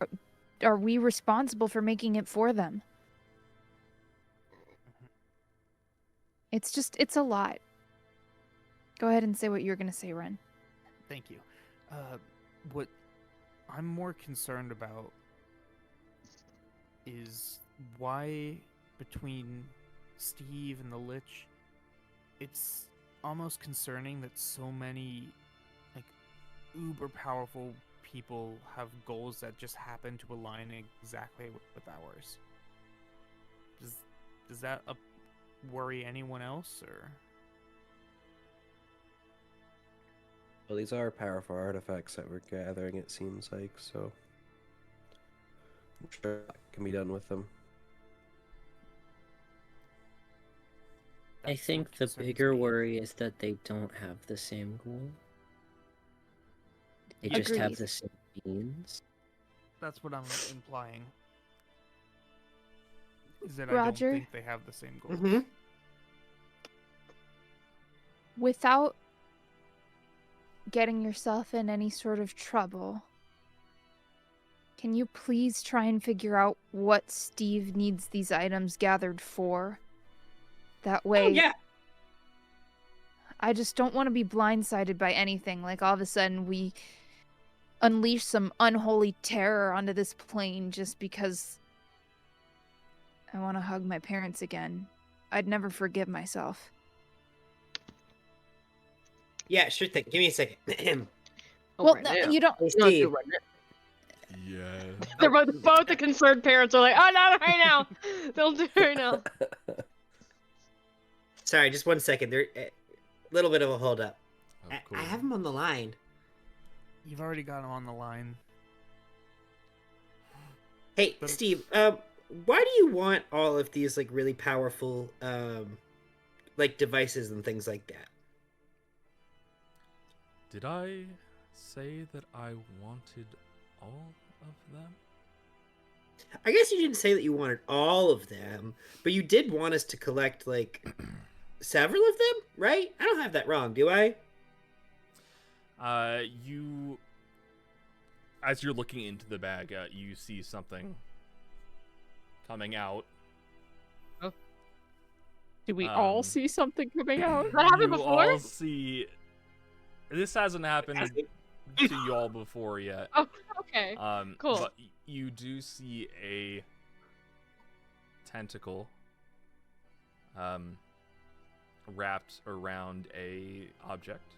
are we responsible for making it for them? It's a lot. Go ahead and say what you were going to say, Ren. Thank you. What I'm more concerned about is why between Steve and the Lich, it's almost concerning that so many like uber powerful people have goals that just happen to align exactly with ours. Does that worry anyone else, or? Well, these are powerful artifacts that we're gathering, it seems like, so I'm sure that can be done with them. I That's what think the concerns bigger me. worry is that they don't have the same goal. They just have Agreed. the same means. That's what I'm implying. Is that Roger? I don't think they have the same goal. Mm-hmm. Without getting yourself in any sort of trouble, can you please try and figure out what Steve needs these items gathered for? That way, Oh, yeah. I just don't want to be blindsided by anything. Like, all of a sudden, we unleash some unholy terror onto this plane just because I want to hug my parents again. I'd never forgive myself. Yeah, sure thing. Give me a second. Oh, Well, right no, now. you don't. Hey, No, Steve. you're right now. Yeah. They're both the concerned parents are like, oh, not right now. Don't do it right now. Sorry, just 1 second. There, a little bit of a hold up. Oh, cool. I have him on the line. You've already got him on the line. Hey, But- Steve. Why do you want all of these like really powerful, like devices and things like that? Did I say that I wanted all of them? I guess you didn't say that you wanted all of them, but you did want us to collect like several of them, right? I don't have that wrong, do I? You, as you're looking into the bag, you see something coming out. Do we all all see something coming out? That happened You before? all see. This hasn't happened to you all before yet. Oh, okay. Cool. But you do see a tentacle wrapped around a object.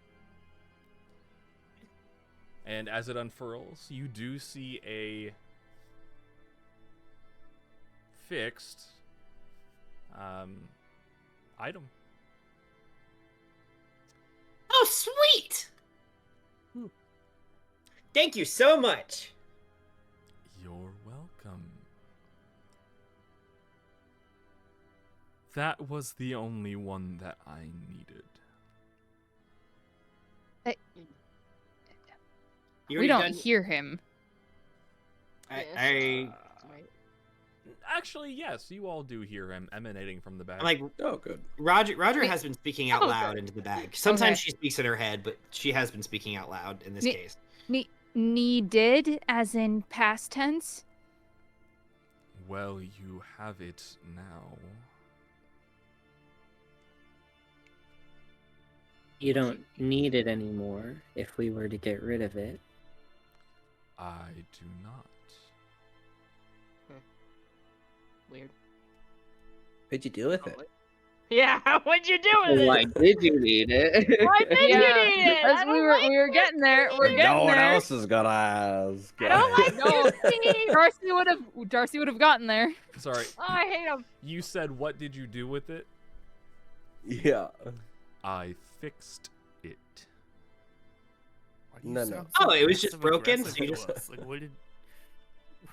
And as it unfurls, you do see a fixed item. Oh, sweet! Thank you so much. You're welcome. That was the only one that I needed. You We already don't done- hear him. I Right. Actually, yes, you all do hear him emanating from the bag. I'm like Oh, good. Roger Wait. has been speaking out Oh, loud good. into the bag. Sometimes Okay. she speaks in her head, but she has been speaking out loud in this Ne- case. Needed, as in past tense? Well, you have it now. You don't need it anymore if we were to get rid of it. I do not. Weird. What'd you do with it? Yeah, what'd you do with it? Why did you need it? Why did you need it? As I we don't were like we were it. getting there. We're No getting No one there. else is gonna ask. I don't like No. Steve. Darcy would have gotten there. Sorry, Oh, I hate him. you said what did you do with it? Yeah. I fixed it. Why you No, no. sound Oh, it was just passive broken, so aggressive you to just- us. Like, what did?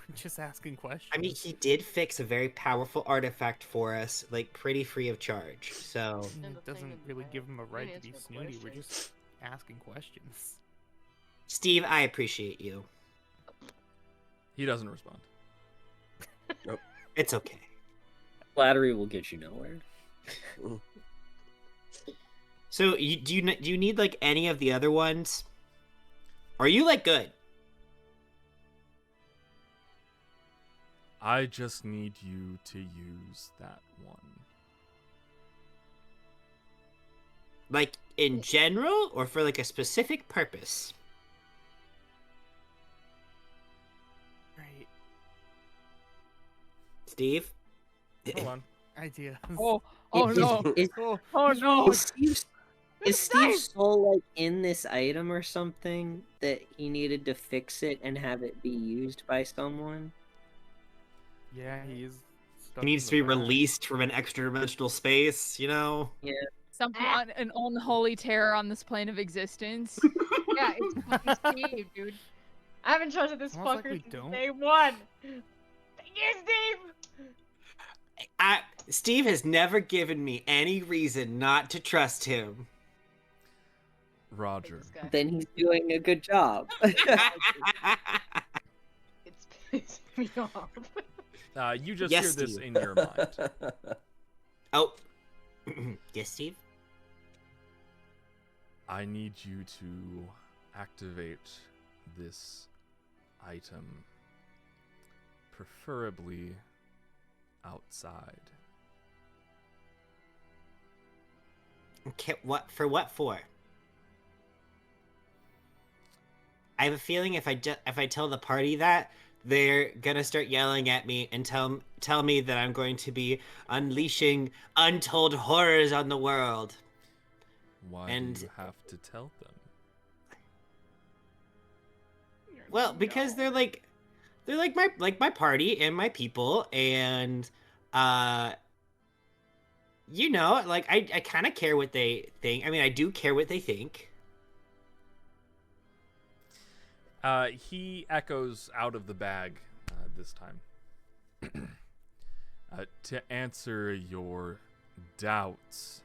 We're just asking questions. I mean, he did fix a very powerful artifact for us, like pretty free of charge. So I mean, And the it thing doesn't is, really I give him a right to didn't be answer the snooty. We're question. just asking questions. Steve, I appreciate you. He doesn't respond. It's okay. Flattery will get you nowhere. So do you need like any of the other ones? Or are you like good? I just need you to use that one. Like in general or for like a specific purpose? Right. Steve? Hold on. Idea. Oh Is- no! Is, Oh, Oh no! is Steve's soul like in this item or something that he needed to fix it and have it be used by someone? yeah, he is. stuck He needs in to be the bag. released from an extra dimensional space, you know? Something on an unholy terror on this plane of existence. Yeah, it's fucking Steve, dude. I haven't trusted this Almost like fucker we since don't. day one. Thank you, Steve. Steve has never given me any reason not to trust him. Roger. This guy. Then he's doing a good job. It's pissing me off. You just Yes, hear this Steve. in your mind. Oh. Yes, Steve? I need you to activate this item, preferably outside. Okay, what for? I have a feeling if I tell the party that, they're gonna start yelling at me and tell me that I'm going to be unleashing untold horrors on the world. Why And- do you have to tell them? Well, because they're like my party and my people, and you know, like I kind of care what they think. I mean, I do care what they think. He echoes out of the bag this time. To answer your doubts,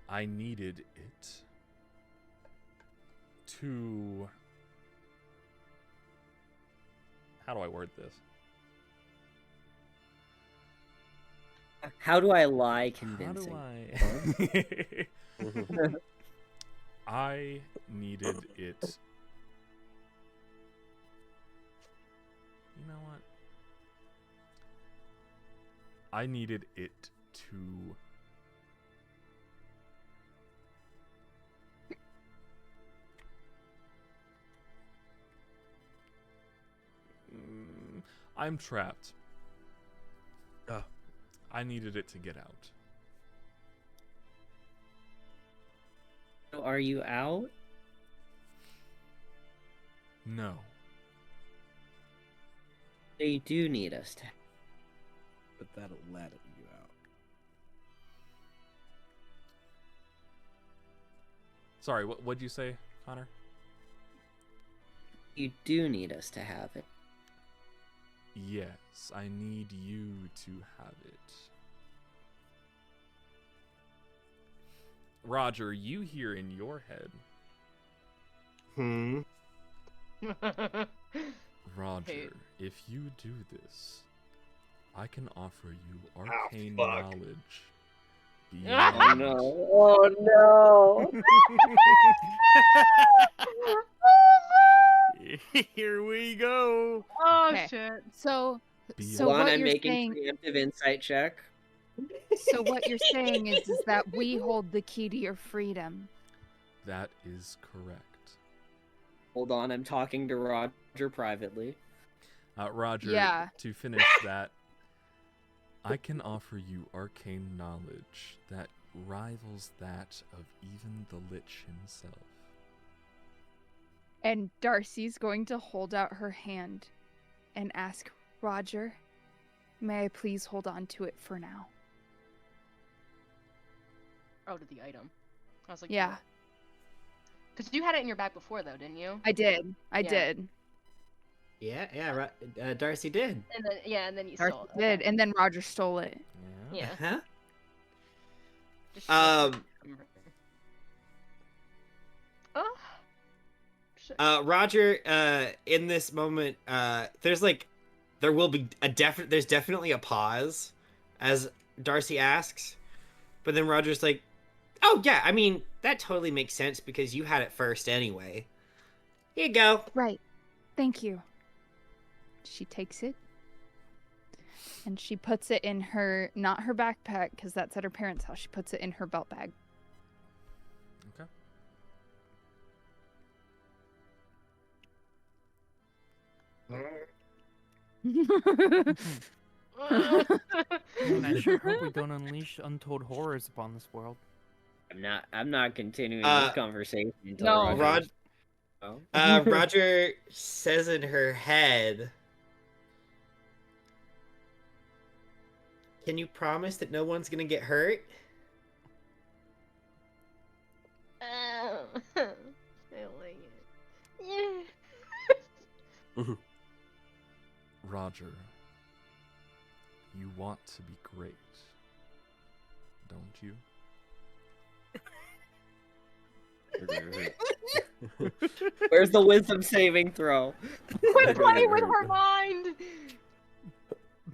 I needed it to... How do I word this? How do I lie How do convincing? I... I needed it. You know what? I needed it to I'm trapped. Oh. I needed it to get out. Are you out? No. They do need us to. But that'll let you out. Sorry, what'd you say, Connor? You do need us to have it. Yes, I need you to have it. Roger, you hear in your head, Roger, Hey. if you do this, I can offer you Oh, arcane fuck. knowledge. Oh Beyond no! Oh no! Here we go. Oh Okay. shit. So beyond what Juan, I'm you're making saying- preemptive insight check. So what you're saying is that we hold the key to your freedom. That is correct. Hold on, I'm talking to Roger privately. Roger, Yeah. to finish that, I can offer you arcane knowledge that rivals that of even the Lich himself. And Darcy's going to hold out her hand and ask, Roger, may I please hold on to it for now? Oh, to the item. I was like, Yeah, because you had it in your bag before, though, didn't you? I did. I Yeah. did. Yeah, Darcy did. And then you Darcy stole it. did, Okay. and then Roger stole it. Yeah. Yeah. Huh? Just remember. Oh. Shit. Roger, in this moment, there's definitely a pause as Darcy asks, but then Roger's like, "Oh yeah, I mean that totally makes sense because you had it first anyway. Here you go." Right. Thank you. She takes it and she puts it in her, not her backpack, because that's at her parents' house. She puts it in her belt bag. Okay. Man, I sure hope we don't unleash untold horrors upon this world. I'm not continuing this conversation until No. Roger's- Roger says in her head, "Can you promise that no one's gonna get hurt?" Oh. I don't like it. Yeah. Roger, you want to be great, don't you? Where's the wisdom saving throw? Quit playing with her mind!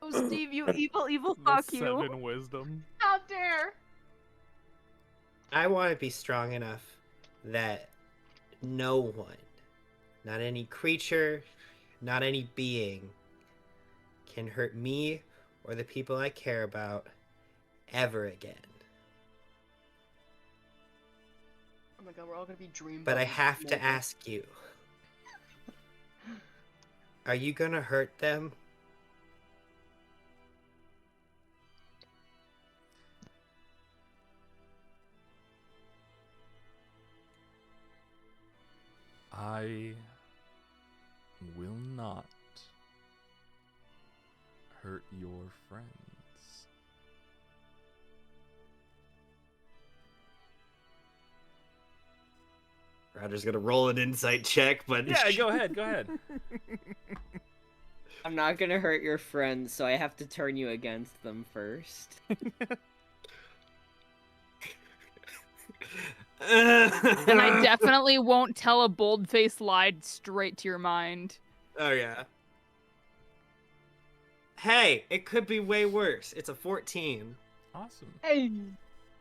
Oh, Steve, you evil The fuck you. 7 wisdom. How dare! I want to be strong enough that no one, not any creature, not any being, can hurt me or the people I care about ever again. Oh my god, we're all gonna be dream But I buddies have to forever. ask you, are you gonna hurt them? I will not hurt your friends. Roger's gonna roll an insight check, but Yeah, go ahead, go ahead. I'm not gonna hurt your friends, so I have to turn you against them first. And I definitely won't tell a bold-faced lie straight to your mind. Oh yeah. Hey, it could be way worse. It's a 14. Awesome. Hey!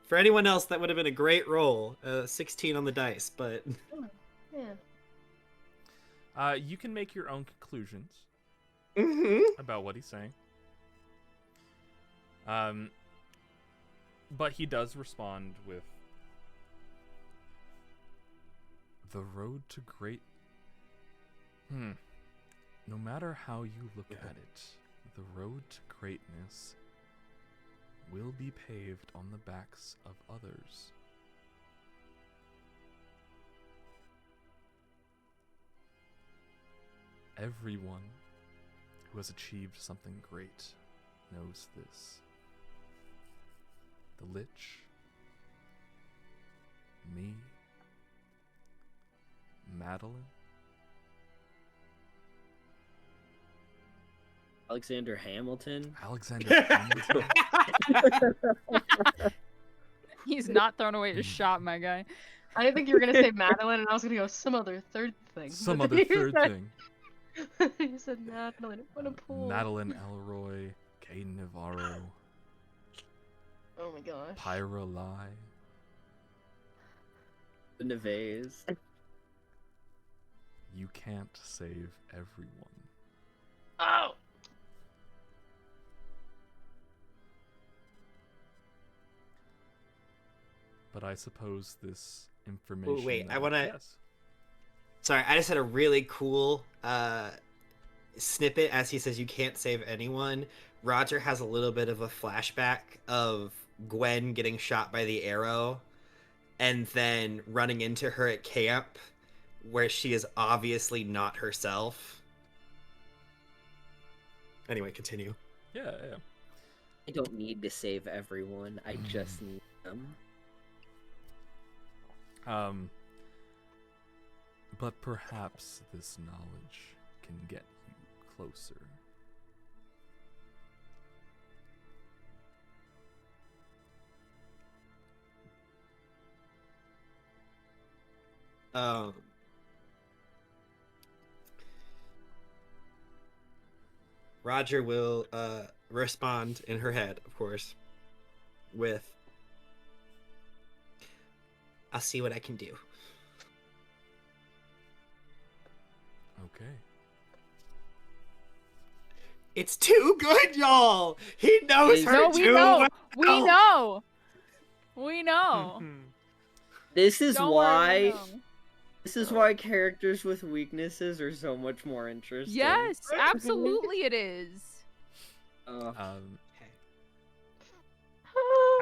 For anyone else, that would have been a great roll. 16 on the dice, but Yeah. You can make your own conclusions about what he's saying. But he does respond with, the road to great... No matter how you look at it, the road to greatness will be paved on the backs of others. Everyone who has achieved something great knows this. The Lich, me, Madeline, Alexander Hamilton. Alexander Hamilton. He's not throwing away his shot, my guy. I didn't think you were gonna say Madeline, and I was gonna go some other third thing. Some But other you third said- thing. You said Madeline. What a pull. Madeline Elroy, Caden Navarro, Oh my gosh. Pyra Lai. The Neves. You can't save everyone. Oh! But I suppose this information. wait, I that- wanna- Yes. sorry, I just had a really cool snippet as he says you can't save anyone. Roger has a little bit of a flashback of Gwen getting shot by the arrow and then running into her at camp where she is obviously not herself. Anyway, continue. Yeah, yeah. I don't need to save everyone. I just need them. But perhaps this knowledge can get you closer. Roger will respond in her head, of course, with, "I'll see what I can do." Okay. It's too good, y'all. He knows her No, we too know. well. We know. We know. This is Don't worry, we why. know. This is why characters with weaknesses are so much more interesting. Yes, absolutely it is.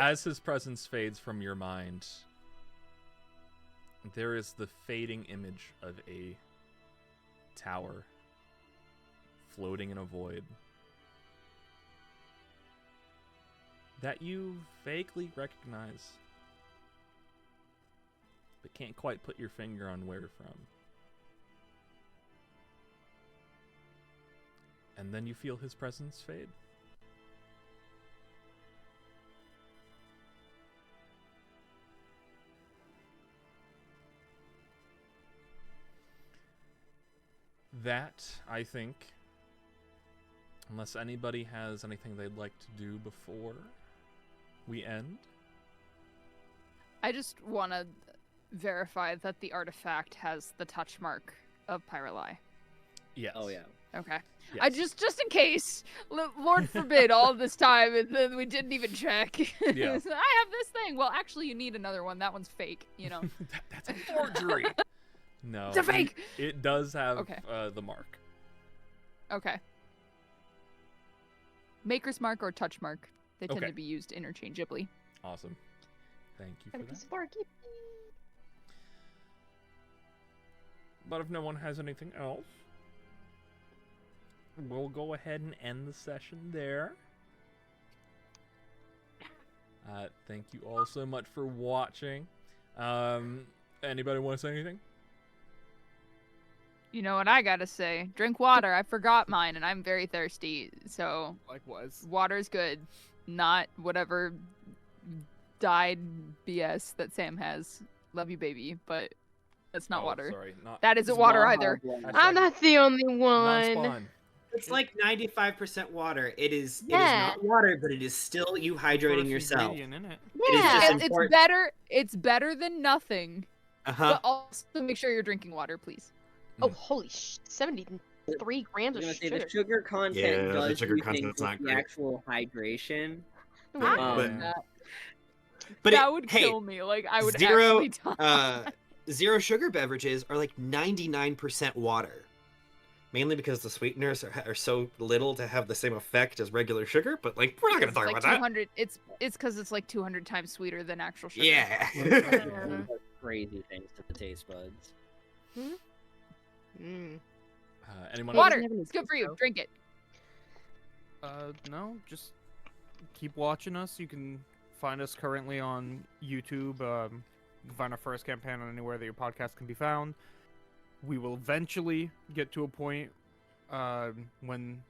As his presence fades from your mind, there is the fading image of a tower floating in a void that you vaguely recognize, but can't quite put your finger on where from. And then you feel his presence fade. That, I think, unless anybody has anything they'd like to do before we end. I just want to verify that the artifact has the touch mark of Pyroli. Yes. Oh yeah. Okay. Yes. I just in case, Lord forbid, all this time and then we didn't even check. Yeah. I have this thing. Well, actually, you need another one. That one's fake. You know. That's a forgery. No. It's a fake! It does have Okay. the mark. Okay. Maker's mark or touch mark. They tend Okay. to be used interchangeably. Awesome. Thank you for Gotta be that. sparky. But if no one has anything else, we'll go ahead and end the session there. Thank you all so much for watching. Anybody want to say anything? You know what I gotta say? Drink water. I forgot mine, and I'm very thirsty. So Likewise. water's good, not whatever dyed BS that Sam has. Love you, baby, but that's not Oh, water. Sorry, not. That isn't water either. I'm not the only one. Non-spawn. It's like 95% water. It is Yeah. not water, but it is still you hydrating yourself. In it. It is Yeah. just It's important. better. It's better than nothing. Uh-huh. But also make sure you're drinking water, please. Oh, holy 73 grams I of was gonna say sugar. the sugar content Yeah, the does sugar do things content's with not the great. actual hydration. Yeah. But that it- would hey, kill me. Like I would zero, actually die. Zero sugar beverages are like 99% water. Mainly because the sweeteners are so little to have the same effect as regular sugar, but like we're not gonna It's talk like about that. 200. It's because it's like 200 times sweeter than actual sugar. Yeah. Crazy things to the taste buds. Mm. Anyone? Water. have any It's good for you. taste, Drink it. No, just keep watching us. You can find us currently on YouTube. You can find our first campaign on anywhere that your podcast can be found. We will eventually get to a point when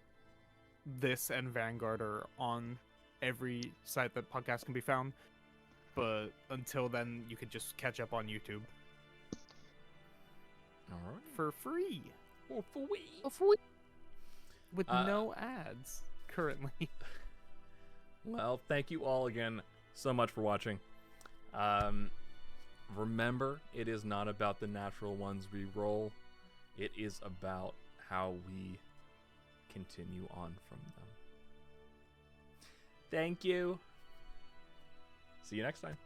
this and Vanguard are on every site that podcasts can be found. But until then, you could just catch up on YouTube All right. for free with Uh, no ads currently. Well, thank you all again so much for watching. Remember, it is not about the natural ones we roll. It is about how we continue on from them. Thank you. See you next time.